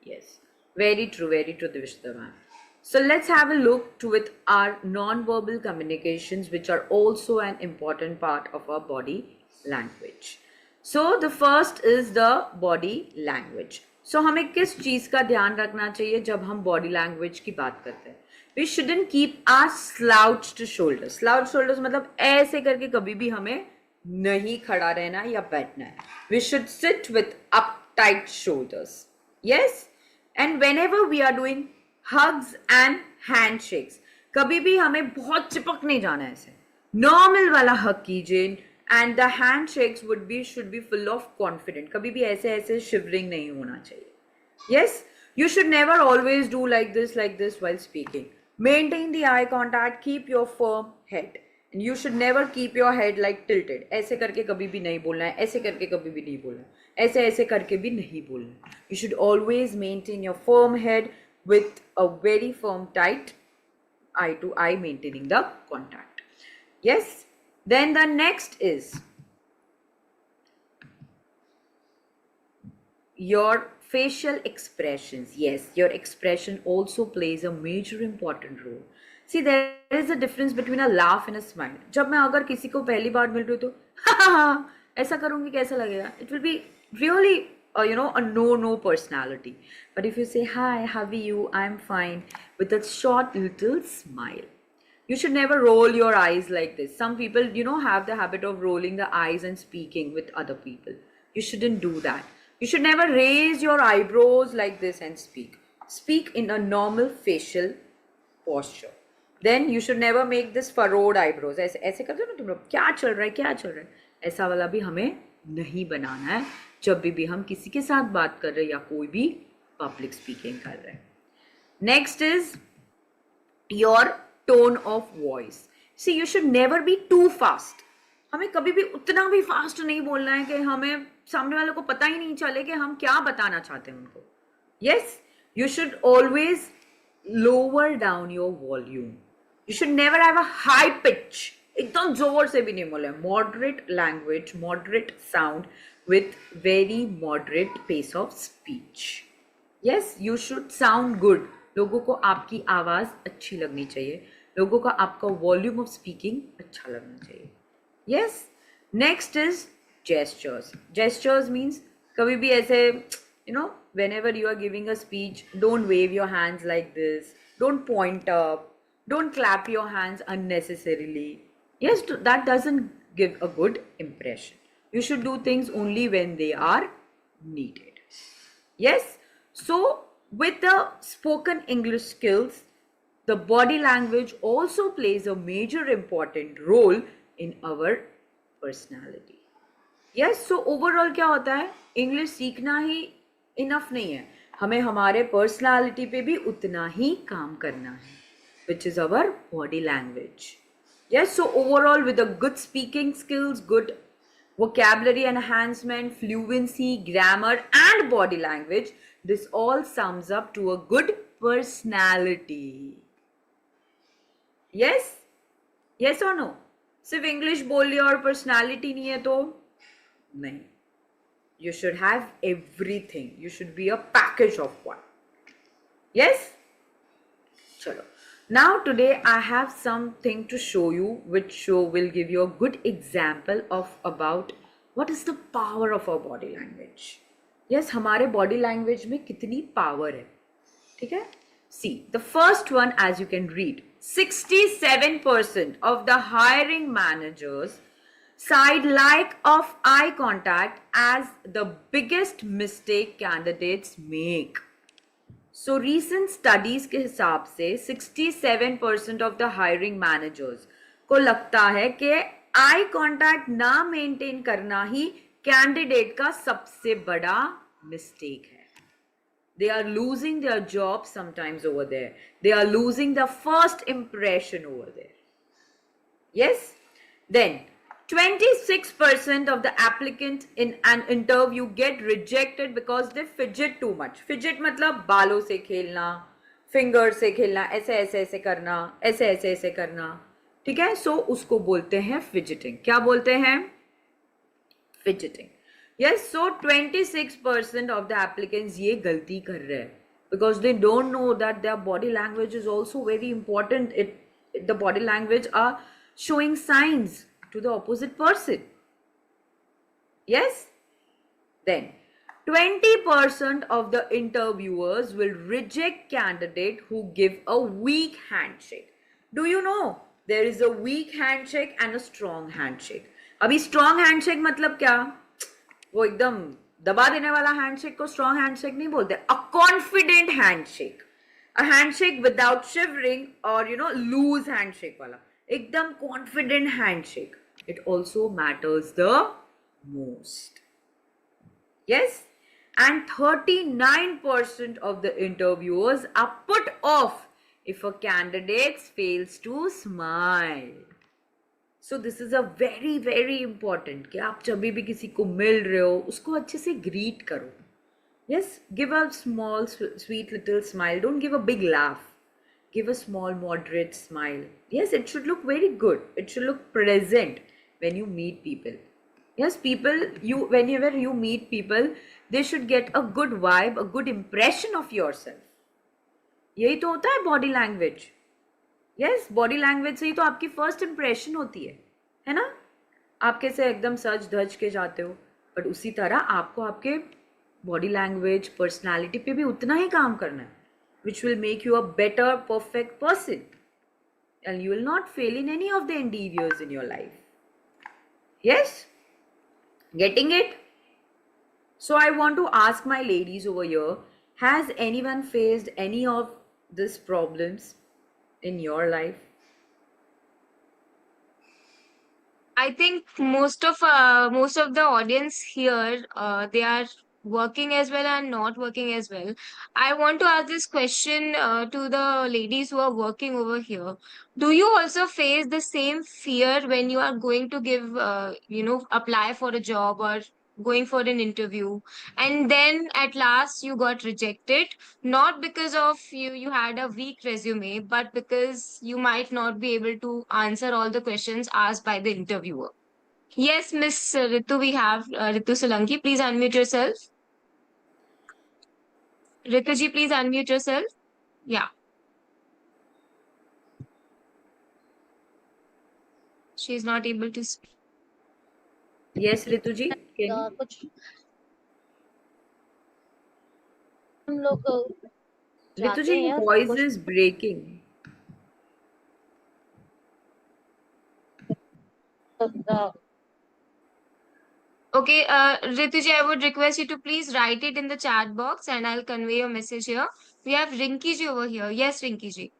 Yes, very true, Divishita ma'am. So let's have a look with our non-verbal communications, which are also an important part of our body language. So the first is the body language. So हमें किस चीज का ध्यान रखना चाहिए जब हम body language की बात करते हैं? We shouldn't keep our slouched shoulders. Slouched shoulders मतलब ऐसे करके कभी भी हमें नहीं खड़ा रहना या बैठना है. We should sit with uptight shoulders. Yes? And whenever we are doing hugs and handshakes, कभी भी हमें बहुत चिपक नहीं जाना है ऐसे. Normal वाला hug कीजिए and the handshakes should be full of confidence. कभी भी ऐसे ऐसे shivering नहीं होना चाहिए. Yes? You should never always do like this while speaking. Maintain the eye contact, keep your firm head. And you should never keep your head like tilted. ऐसे करके कभी भी नहीं बोलना है, ऐसे करके कभी भी नहीं बोलना है, ऐसे ऐसे करके भी नहीं बोलना है. You should always maintain your firm head with a very firm tight eye to eye, maintaining the contact. Yes? Then the next is your facial expressions. Yes, your expression also plays a major important role. See, there is a difference between a laugh and a smile. जब मैं अगर किसी को पहली बार मिल रही हूँ तो ऐसा करूँगी कैसा लगेगा? It will be really a no personality. But if you say hi, how are you? I'm fine, with a short little smile. You should never roll your eyes like this. Some people have the habit of rolling the eyes and speaking with other people. You shouldn't do that. You should never raise your eyebrows like this and speak. Speak in a normal facial posture. Then you should never make this furrowed eyebrows. ऐसे करते हो ना तुम लोग, क्या चल रहा है, ऐसा वाला भी हमें नहीं बनाना है जब भी हम किसी के साथ बात कर रहे हैं या कोई भी पब्लिक स्पीकिंग कर रहे हैं. Next is your tone of voice. See, you should never be too fast. हमें कभी भी उतना भी फास्ट नहीं बोलना है कि हमें सामने वाले को पता ही नहीं चले कि हम क्या बताना चाहते हैं उनको. Yes, you should always lower down your volume. You should never have a high pitch. एकदम जोर से भी नहीं बोले. Moderate language, moderate sound with very moderate pace of speech. Yes, you should sound good. लोगों को आपकी आवाज़ अच्छी लगनी चाहिए. लोगों का आपका वॉल्यूम ऑफ स्पीकिंग अच्छा लगना चाहिए. Yes. Next is gestures. Gestures means कभी भी ऐसे whenever you are giving a speech, don't wave your hands like this. Don't point up. Don't clap your hands unnecessarily. Yes, that doesn't give a good impression. You should do things only when they are needed. Yes. So with the spoken English skills, the body language also plays a major important role in our personality. Yes, so overall क्या होता है, English सीखना ही enough नहीं है, हमें हमारे personality पे भी उतना ही काम करना है, which is our body language. Yes, so overall with the good speaking skills, good vocabulary enhancement, fluency, grammar and body language, this all sums up to a good personality. Yes? Yes or no? सिर्फ English बोल लिया और personality नहीं है तो नहीं. You should have everything. You should be a package of one. Yes? Chalo. Now today I have something to show you which will give you a good example of about what is the power of our body language. Yes, हमारे body language में कितनी power है. ठीक है? See, the first one, as you can read, 67% of the hiring managers cite lack of eye contact as the biggest mistake candidates make. So recent studies के हिसाब से 67% of the hiring managers को लगता है कि आई कांटेक्ट ना maintain करना ही candidate का सबसे बड़ा मिस्टेक है. They are losing their job sometimes over there. They are losing the first impression over there. Yes? Then 26% of the applicants in an interview get rejected because they fidget too much. Fidget मतलब बालों से खेलना, finger से खेलना, ऐसे ऐसे ऐसे करना, ऐसे ऐसे ऐसे करना. ठीक है? So उसको बोलते हैं fidgeting. क्या बोलते हैं? Fidgeting. Yes, so 26% of the applicants ये गलती कर रहे हैं because they don't know that their body language is also very important. The body language are showing signs to the opposite person. Yes? Then 20% of the interviewers will reject candidate who give a weak handshake. Do you know there is a weak handshake and a strong handshake? अभी strong handshake मतलब क्या? वो एकदम दबा देने वाला handshake को strong handshake नहीं बोलते. A confident handshake, a handshake without shivering और लूज हैंडशेक वाला, एकदम confident handshake. It also matters the most. Yes, and 39% of the interviewers are put off if a candidate fails to smile. So this is a very very important कि आप जब भी किसी को मिल रहे हो उसको अच्छे से greet करो. Yes, give a small sweet little smile. Don't give a big laugh. Give a small moderate smile. Yes, it should look very good. It should look present when you meet people. Yes, people, whenever you meet people, they should get a good vibe, a good impression of yourself. यही तो होता है body language. Yes, body language से ही तो आपकी first impression होती है ना? आप कैसे एकदम सज धज के जाते हो, बट उसी तरह आपको आपके बॉडी लैंग्वेज, पर्सनालिटी पे भी उतना ही काम करना है, which will make you a better, perfect person. And you will not fail in any of the endeavors in your life. Yes? Getting it? So I want to ask my ladies over here, has anyone faced any of these problems in your life? I think most of the audience here, they are working as well and not working as well. I want to ask this question to the ladies who are working over here. Do you also face the same fear when you are going to give, apply for a job or going for an interview, and then at last you got rejected, not because of you had a weak resume, but because you might not be able to answer all the questions asked by the interviewer? Yes, Miss Ritu, we have Ritu Solanki. Please unmute yourself. Ritu ji, please unmute yourself. Yeah. She is not able to speak. Yes, Ritu ji. कुछ हम लोग Ritu जाते ji, हैं your उसमें voice is breaking. कुछ Okay, Ritu ji, I would request you to please write it in the chat box and I'll convey your message here. We have Rinki ji over here. Yes, Rinki ji.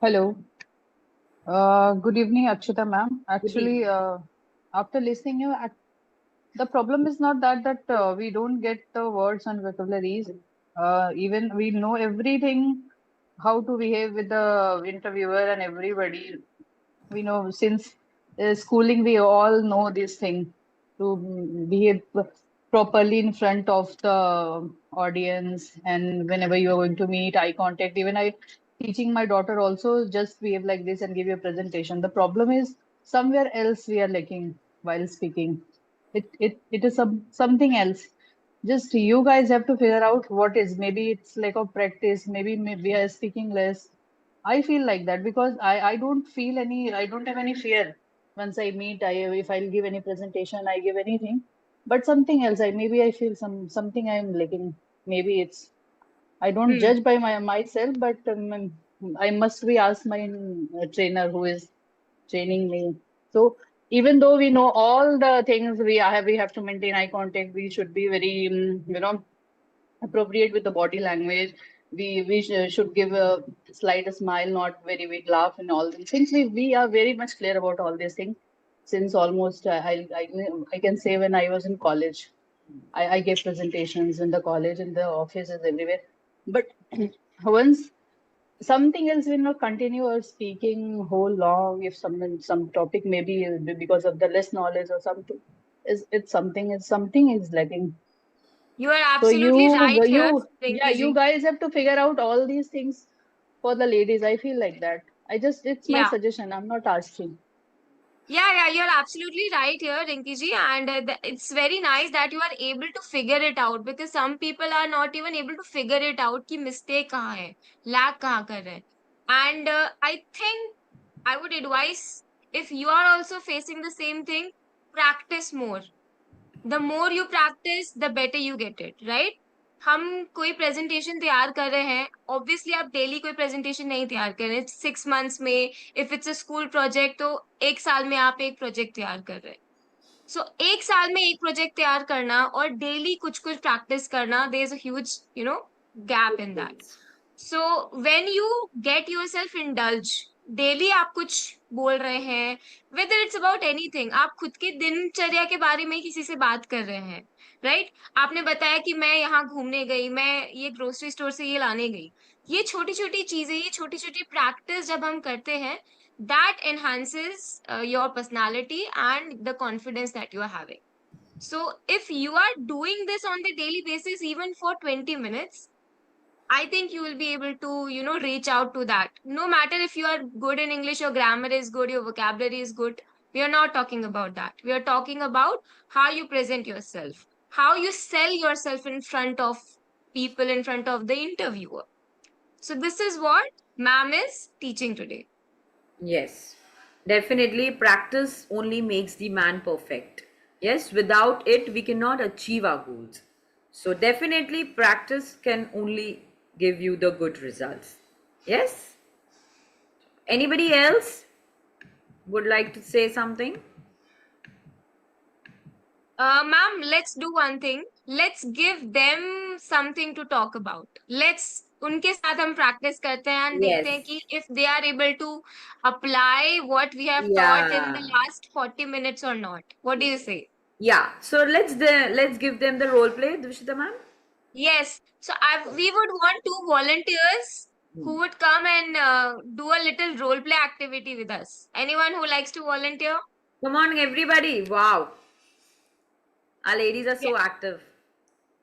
Hello. Good evening, Akshita ma'am. Actually, after listening you, the problem is not that we don't get the words and vocabularies. Even we know everything, how to behave with the interviewer and everybody. We know since schooling, we all know this thing to behave properly in front of the audience, and whenever you are going to meet, eye contact. Even I teaching my daughter also just behave like this and give you a presentation. The problem is somewhere else we are lacking while speaking. It is something else. Just you guys have to figure out what is. Maybe it's lack of practice. Maybe we are speaking less. I feel like that because I don't feel any, I don't have any fear once I meet. If I'll give any presentation, I give anything, but something else. Maybe I feel something I'm lacking. Maybe it's, I don't judge by myself, but I must be asked my trainer who is training me. So even though we know all the things we have to maintain eye contact. We should be very appropriate with the body language. We should give a slight smile, not very big laugh, and all these things. We are very much clear about all these things since almost I can say when I was in college. I gave presentations in the college, in the offices, everywhere. But once something else will not continue or speaking whole long, if some topic maybe because of the less knowledge or something, it's something is lacking. You are So absolutely right here, yeah, Rinki you ji. guys have to figure out all these things for the ladies. I feel like that. It's my Yeah. suggestion. I'm not asking. Yeah, you're absolutely right here, Rinki ji. And it's very nice that you are able to figure it out, because some people are not even able to figure it out कि mistake कहाँ है, lag कहाँ कर रहे हैं. And I think I would advise, if you are also facing the same thing, practice more. The more you practice, the better you get it, right? हम कोई presentation तैयार कर रहे हैं, ऑब्वियसली आप डेली कोई प्रेजेंटेशन नहीं तैयार कर रहे हैं, 6 मंथ्स में, if it's a school project तो 1 साल में आप एक प्रोजेक्ट तैयार कर रहे हैं. सो 1 साल में एक प्रोजेक्ट तैयार करना और डेली कुछ कुछ प्रैक्टिस करना, there is a huge gap in that. So when you get yourself indulge, daily आप कुछ बोल रहे हैं, वेदर इट्स अबाउट एनीथिंग, आप खुद की दिनचर्या के बारे में किसी से बात कर रहे हैं, राइट? आपने बताया कि मैं यहाँ घूमने गई, मैं ये ग्रोसरी स्टोर से ये लाने गई. ये छोटी छोटी चीजें, ये छोटी छोटी प्रैक्टिस जब हम करते हैं, that enhances your personality and the confidence that you are having. So if you are doing this on the daily basis, even for 20 minutes, I think you will be able to, reach out to that. No matter if you are good in English, your grammar is good, your vocabulary is good. We are not talking about that. We are talking about how you present yourself, how you sell yourself in front of people, in front of the interviewer. So this is what ma'am is teaching today. Yes, definitely. Practice only makes the man perfect. Yes, without it, we cannot achieve our goals. So, definitely, practice can only give you the good results. Yes? Anybody else would like to say something? Ma'am, let's do one thing. Let's give them something to talk about. Let's उनके साथ हम practice करते हैं and देखते हैं Yes. कि if they are able to apply what we have taught in the Yeah. last 40 minutes or not. What do you say? Yeah. So let's give them the role play, Dvishita ma'am. Yes. So we would want 2 volunteers who would come and do a little role play activity with us. Anyone who likes to volunteer? Come on, everybody. Wow. Our ladies are so active.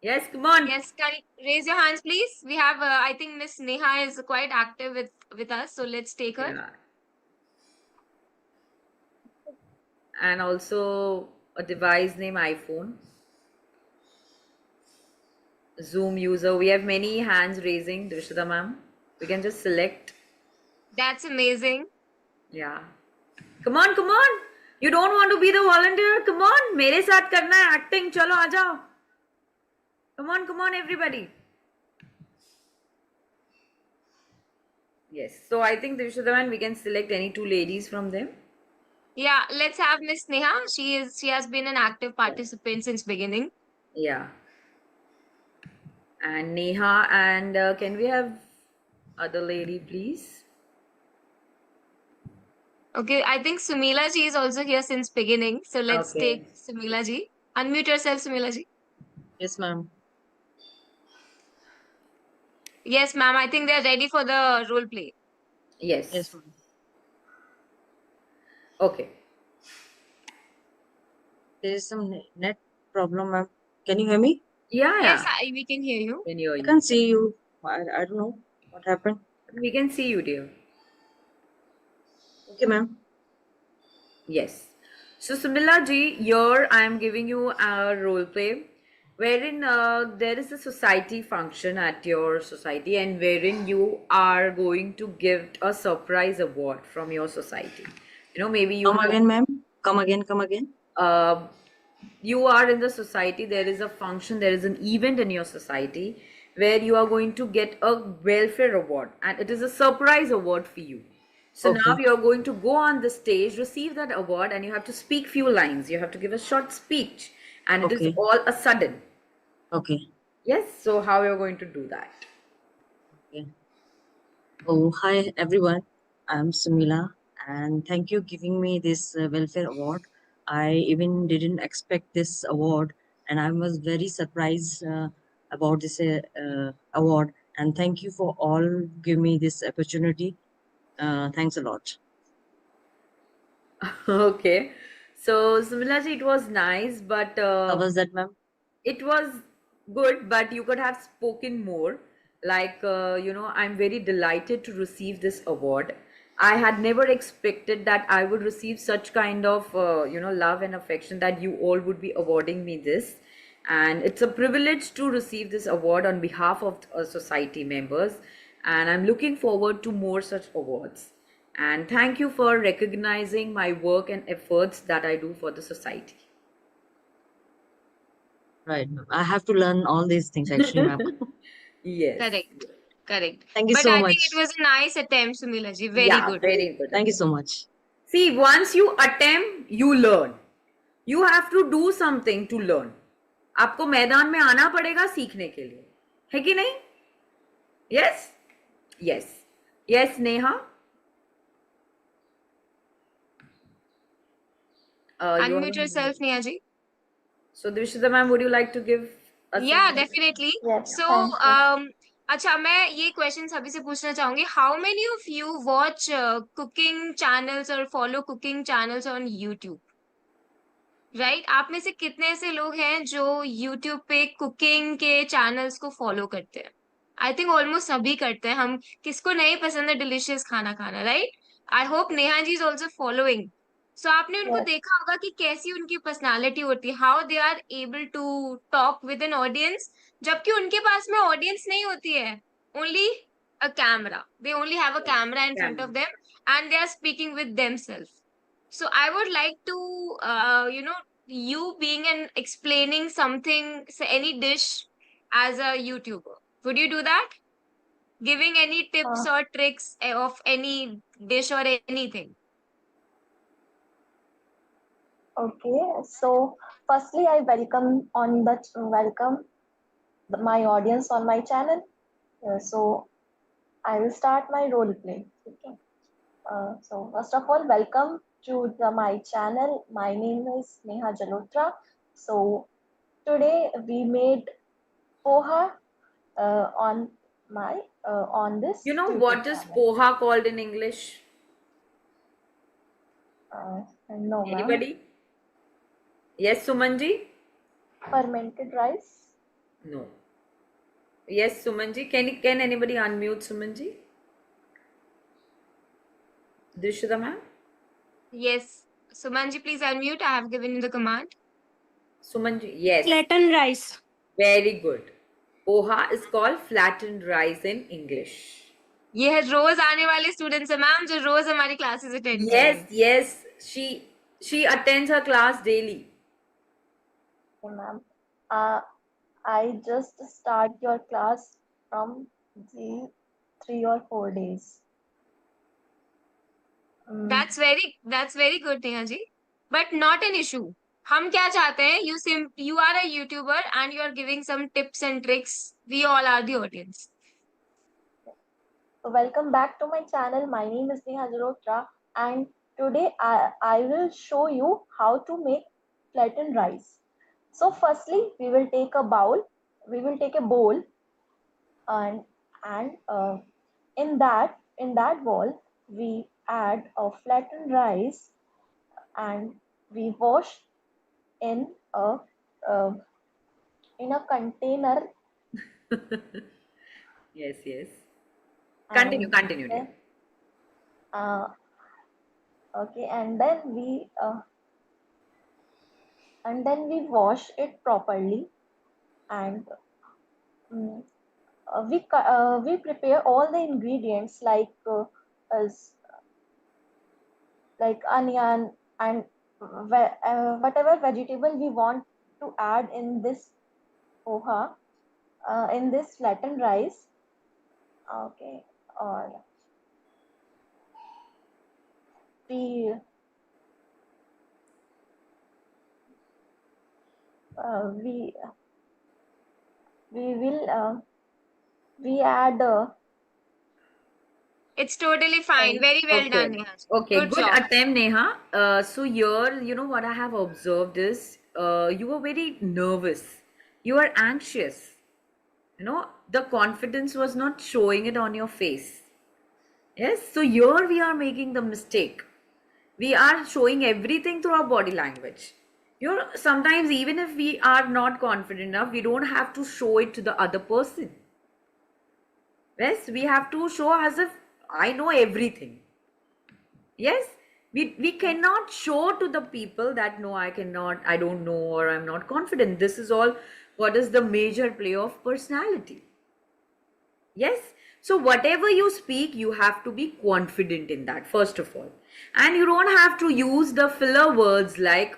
Yes, come on. Yes, can you raise your hands, please? We have, I think Miss Neha is quite active with us, so let's take her. Yeah. And also a device named iPhone. Zoom user. We have many hands raising, Drishita ma'am. We can just select. That's amazing. Yeah. Come on, come on. You don't want to be the volunteer? Come on. मेरे साथ करना है acting. चलो आ जाओ. Come on, everybody. Yes. So I think Drishita ma'am, we can select any 2 ladies from them. Yeah, let's have Miss Neha. She has been an active participant since beginning. Yeah. And Neha, and can we have other lady, please? Okay, I think Sumila ji is also here since beginning. So let's take Sumila ji. Unmute yourself, Sumila ji. Yes, ma'am. Yes, ma'am. I think they are ready for the role play. Yes. Yes, ma'am. Okay. There is some net problem, ma'am. Can you hear me? Yeah, Yes, yeah. we can hear you. Can hear I you. can't see you. I don't know what happened. We can see you, dear. Okay, ma'am. Yes. So, Sumila ji, here I am giving you a role play wherein there is a society function at your society and wherein you are going to give a surprise award from your society. Maybe you Come have, again, ma'am. Come again. Come again. you are in the society, there is a function, there is an event in your society where you are going to get a welfare award and it is a surprise award for you. So now Okay. you're going to go on the stage, receive that award, and you have to speak few lines. You have to give a short speech, and it is Okay. all a sudden. Okay. Yes. So how you're going to do that? Okay. Oh, hi everyone. I'm Sumila, and thank you giving me this welfare award. I even didn't expect this award, and I was very surprised about this award. And thank you for all giving me this opportunity. Thanks a lot. Okay. So Sumila ji, it was nice, but How was that, ma'am? it was good, but you could have spoken more. Like, I'm very delighted to receive this award. I had never expected that I would receive such kind of, love and affection that you all would be awarding me this. And it's a privilege to receive this award on behalf of society members. And I'm looking forward to more such awards. And thank you for recognizing my work and efforts that I do for the society. Right, ma'am. I have to learn all these things actually, ma'am. Yes. Correct. Correct. Thank you But so I think much. it was a nice attempt, Sumila ji. Very Yeah, good. very good. Thank you so much. See, once you attempt, you learn. You have to do something to learn. आपको मैदान में आना पड़ेगा सीखने के लिए, है कि नहीं? Yes? Yes. Yes, Neha? You Unmute are- yourself, Neha ji. So, Divishita ma'am, would you like to give us Yeah, some- definitely. Yes, So, thank you. अच्छा मैं ये क्वेश्चन सभी से पूछना चाहूंगी. How many of you watch cooking channels or follow cooking channels on YouTube? Right आप में से कितने ऐसे लोग हैं जो YouTube पे कुकिंग के चैनल्स को फॉलो करते हैं? आई थिंक ऑलमोस्ट सभी करते हैं. हम किसको नहीं पसंद है डिलिशियस खाना खाना, right? I hope Neha ji is also following. So आपने उनको Yes. देखा होगा कि कैसी उनकी पर्सनालिटी होती है, how they are able to talk with an audience, जबकि उनके पास में ऑडियंस नहीं होती है, only a camera. They only have a camera in front of them and they are speaking with themselves. So I would like to, you being and explaining something, say any dish as a YouTuber. Would you do that? Giving any tips Uh, or tricks of any dish or anything? okay. So firstly, I welcome my audience on my channel. So I will start my role play. Okay. So first of all, welcome to my channel. My name is Neha Jalotra. So today we made poha on this. You know YouTube what is channel. poha called in English? No, ma'am. Anybody? Yes, Sumanji? Fermented rice. No. Yes, Sumanji. Can anybody unmute Sumanji? Dishita ma'am? Yes. Sumanji, please unmute. I have given you the command. Sumanji, yes. Flattened rice. Very good. Poha is called flattened rice in English. ये है रोज आने वाले students है ma'am, जो रोज हमारी classes attend Yes, yes. She attends her class daily. Okay, ma'am. I just start your class from the 3 or 4 days. That's very good, Neha ji. But not an issue. हम क्या चाहते हैं? You are a YouTuber and you are giving some tips and tricks. We all are the audience. So welcome back to my channel. My name is Neha Jalotra, and today I will show you how to make flattened rice. So firstly, we will take a bowl. We will take a bowl, and in that bowl we add a flattened rice, and we wash in a container. Yes. Continue, dear. Okay, and then we wash it properly, and we prepare all the ingredients like onion and whatever vegetable we want to add in this poha, in this flattened rice. Okay, or we we add It's totally fine. Very well Okay. done, Neha ji. Okay, good job. attempt, Neha. So here, you know what I have observed is you were very nervous. You were anxious. You know, the confidence was not showing it on your face. Yes, so here we are making the mistake. We are showing everything through our body language. You know, sometimes even if we are not confident enough, we don't have to show it to the other person. Yes, we have to show as if I know everything. Yes, we cannot show to the people that no, I cannot, I don't know, or I'm not confident. This is all what is the major play of personality. Yes, so whatever you speak, you have to be confident in that, first of all. And you don't have to use the filler words like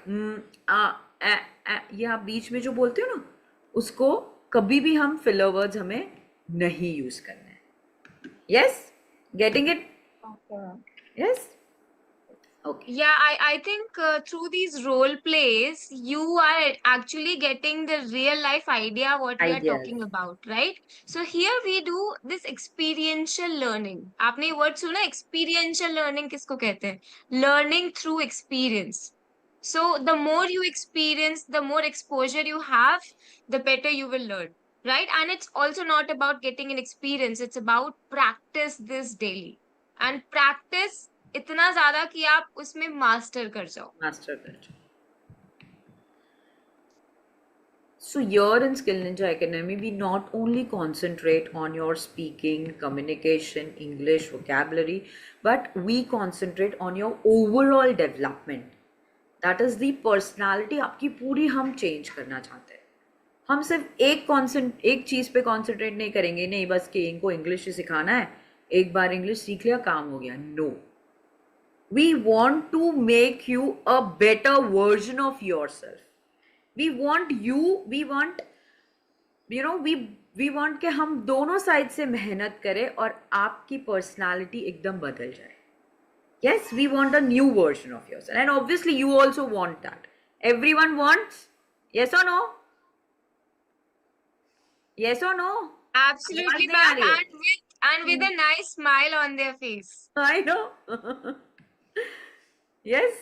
ये आप बीच में जो बोलते हो ना, उसको कभी भी हम फिलर वर्ड्स हमें नहीं यूज करना है. Yes, getting it? Okay, ma'am. Yes. Okay. Yeah, I think through these role plays, you are actually getting the real life idea what we are Ideas. talking about, right? So here we do this experiential learning. आपने ये word सुना experiential learning किसको कहते हैं? Learning through experience. So the more you experience, the more exposure you have, the better you will learn, right? And it's also not about getting an experience, it's about practice this daily. And practice इतना ज्यादा कि आप उसमें master कर जाओ. Master that. So here in Skill Ninja Academy, we not only concentrate on your speaking, communication, English, vocabulary, but we concentrate on your overall development. That is the personality आपकी पूरी हम change करना चाहते हैं. हम सिर्फ एक चीज पे concentrate नहीं करेंगे, नहीं बस कि इनको English ही सिखाना है, एक बार English सीख लिया काम हो गया. No. We want to make you a better version of yourself. We want कि हम दोनों साइड से मेहनत करें और आपकी पर्सनालिटी एकदम बदल जाए. Yes, we want a new version of yourself. And obviously you also want that. Everyone wants? Yes or no? Yes or no? Absolutely, आवाज नहीं आ ma'am. रही है. And with a nice smile on their face. I know. Yes.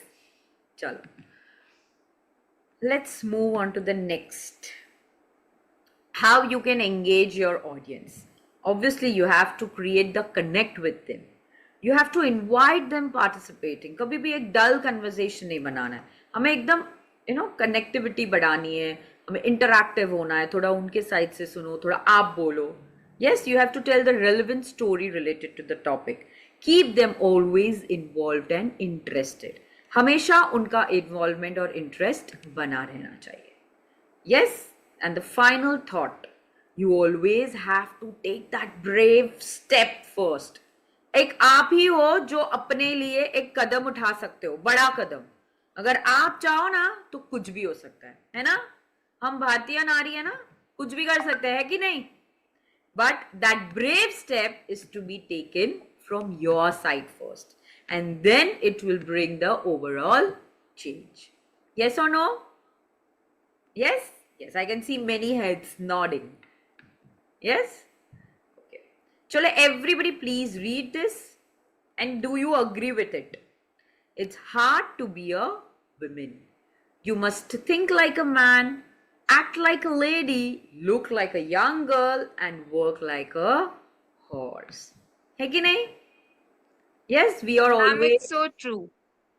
Chalo. Let's move on to the next. How you can engage your audience. Obviously, you have to create the connect with them. You have to invite them participating. कभी भी एक dull conversation नहीं बनाना है. हमें एकदम connectivity बढ़ानी है. हमें interactive होना है. थोड़ा उनके side से सुनो, थोड़ा आप बोलो. Yes, you have to tell the relevant story related to the topic. Keep them always involved and interested. हमेशा उनका involvement और interest बना रहना चाहिए. Yes, and the final thought, you always have to take that brave step first. एक आप ही हो जो अपने लिए एक कदम उठा सकते हो, बड़ा कदम. अगर आप चाहो ना तो कुछ भी हो सकता है ना? हम भारतीय नारी है ना, कुछ भी कर सकते हैं कि नहीं? But that brave step is to be taken from your side first, and then it will bring the overall change. Yes or no? Yes? Yes, I can see many heads nodding. Yes? Okay. Chalo, everybody please read this and do you agree with it? It's hard to be a woman. You must think like a man, act like a lady, look like a young girl, and work like a horse. है कि नहीं? Yes, we are Ma'am, always. it's so true.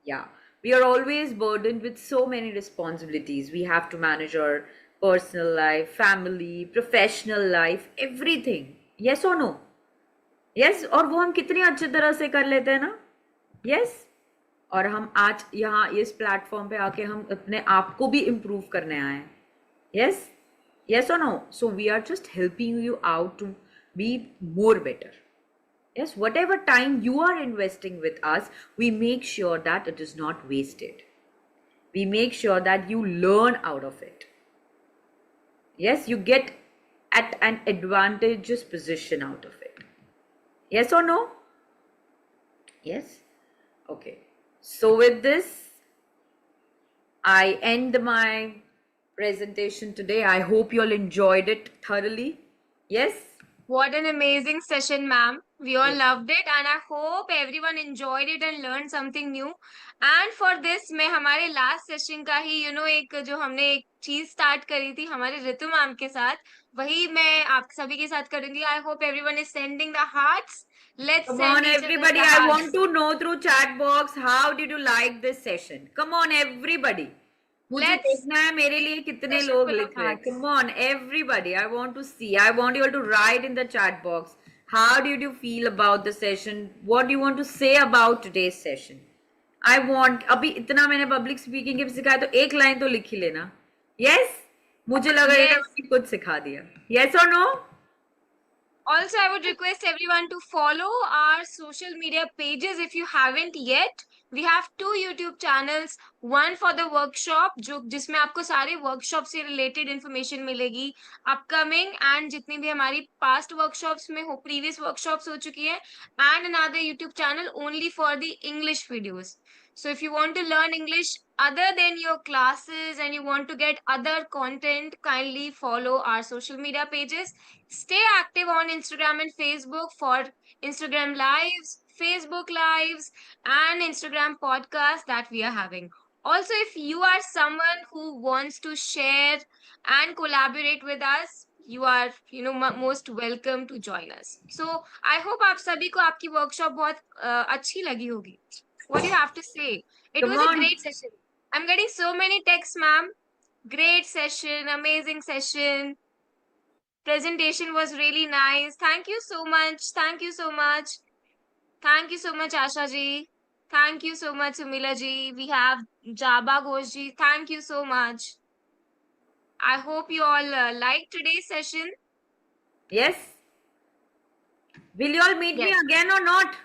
Yeah, we are always burdened with so many responsibilities. We have to manage our personal life, family, professional life, everything. Yes or no? Yes, और वो हम कितनी अच्छी तरह से कर लेते हैं ना? Yes. और हम आज यहाँ इस प्लेटफॉर्म पे आके हम अपने आप को भी इम्प्रूव करने आए हैं. Yes? Yes or no? So we are just helping you out to be more better. Yes, whatever time you are investing with us, we make sure that it is not wasted. We make sure that you learn out of it. Yes, you get at an advantageous position out of it. Yes or no? Yes? Okay. So with this, I end my presentation today. I hope you all enjoyed it thoroughly. Yes? What an amazing session, ma'am. We all loved it and I hope everyone enjoyed it and learned something new. And for this, मैं हमारे last session का ही एक जो हमने एक चीज start करी थी हमारे रितु मैम के साथ, वही मैं आप सभी के साथ करूंगी. I hope everyone is sending the hearts. Let's Come send on, each other everybody. the I hearts. want to know through chat box, how did you like this session? Come on, everybody. मुझे Let's देखना है मेरे लिए कितने session लोग full of लिख रहे हैं. hearts. Come on, everybody. I want to see. I want you all to write in the chat box. How did you feel about the session? What do you want to say about today's session? I want. अभी इतना मैंने public speaking के सिखाया तो एक line तो लिख ही लेना. Yes? मुझे लगा Yes. मैंने कुछ सिखा दिया. Yes or no? Also, I would request everyone to follow our social media pages if you haven't yet. We have 2 YouTube channels, one for the workshop जिसमें आपको सारे workshop से related information मिलेगी upcoming and जितनी भी हमारी past workshops में हो previous workshops हो चुकी है, and another YouTube channel only for the English videos. So if you want to learn English other than your classes and you want to get other content, kindly follow our social media pages. Stay active on Instagram and Facebook for Instagram lives, Facebook lives, and Instagram podcasts that we are having. Also, if you are someone who wants to share and collaborate with us, you are, most welcome to join us. So, I hope आप सभी को आपकी workshop बहुत अच्छी लगी होगी. What do you have to say? It Come was a on. great session. I'm getting so many texts, ma'am. Great session, amazing session. Presentation was really nice. Thank you so much. Thank you so much. Thank you so much, Asha ji. Thank you so much, Sumila ji. We have Jaba Ghosh ji. Thank you so much. I hope you all liked today's session. Yes. Will you all meet me Yes. again or not?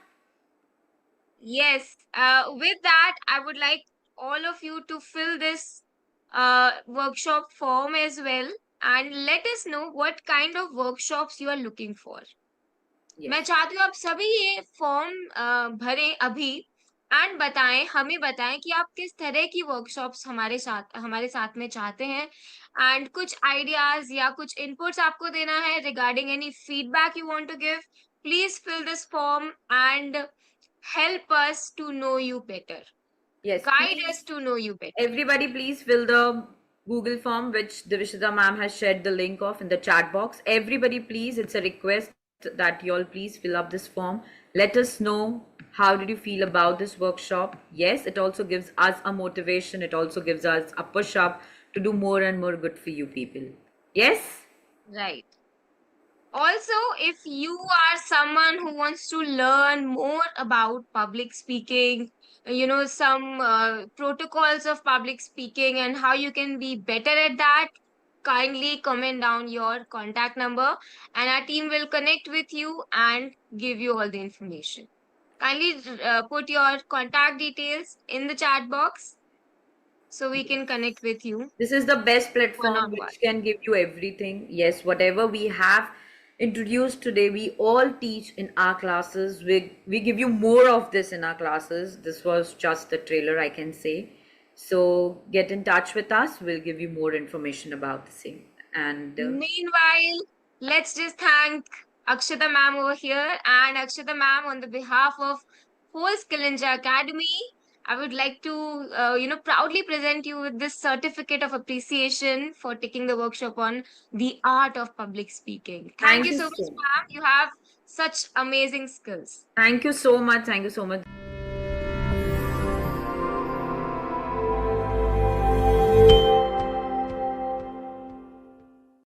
Yes. With that, I would like all of you to fill this workshop form as well and let us know what kind of workshops you are looking for. मैं Yes. चाहती हूँ आप सभी ये form भरें अभी and हमें बताएं कि आप किस तरह की वर्कशॉप्स हमारे साथ में चाहते हैं एंड कुछ आइडियाज या कुछ इनपुट्स आपको देना है regarding any feedback you want to give. Please fill this form and help us to know you better. Yes. Guide Please, us to know you better. everybody, please fill the Google form which Divishita ma'am has shared the link of in the chat box. Everybody, please, it's a request that you all please fill up this form. Let us know how did you feel about this workshop. Yes, it also gives us a motivation. It also gives us a push up to do more and more good for you people. Yes. Right. Also, if you are someone who wants to learn more about public speaking, some protocols of public speaking and how you can be better at that, kindly comment down your contact number and our team will connect with you and give you all the information. Kindly put your contact details in the chat box so we can connect with you. This is the best platform One-on-one. which can give you everything. Yes, whatever we have introduced today, we all teach in our classes. We give you more of this in our classes. This was just the trailer, I can say. So get in touch with us. We'll give you more information about the same. And Meanwhile, let's just thank Akshita ma'am over here and Akshita ma'am on the behalf of whole Skillinja Academy. I would like to, proudly present you with this certificate of appreciation for taking the workshop on the art of public speaking. Thank you so much, ma'am. You have such amazing skills. Thank you so much. Thank you so much.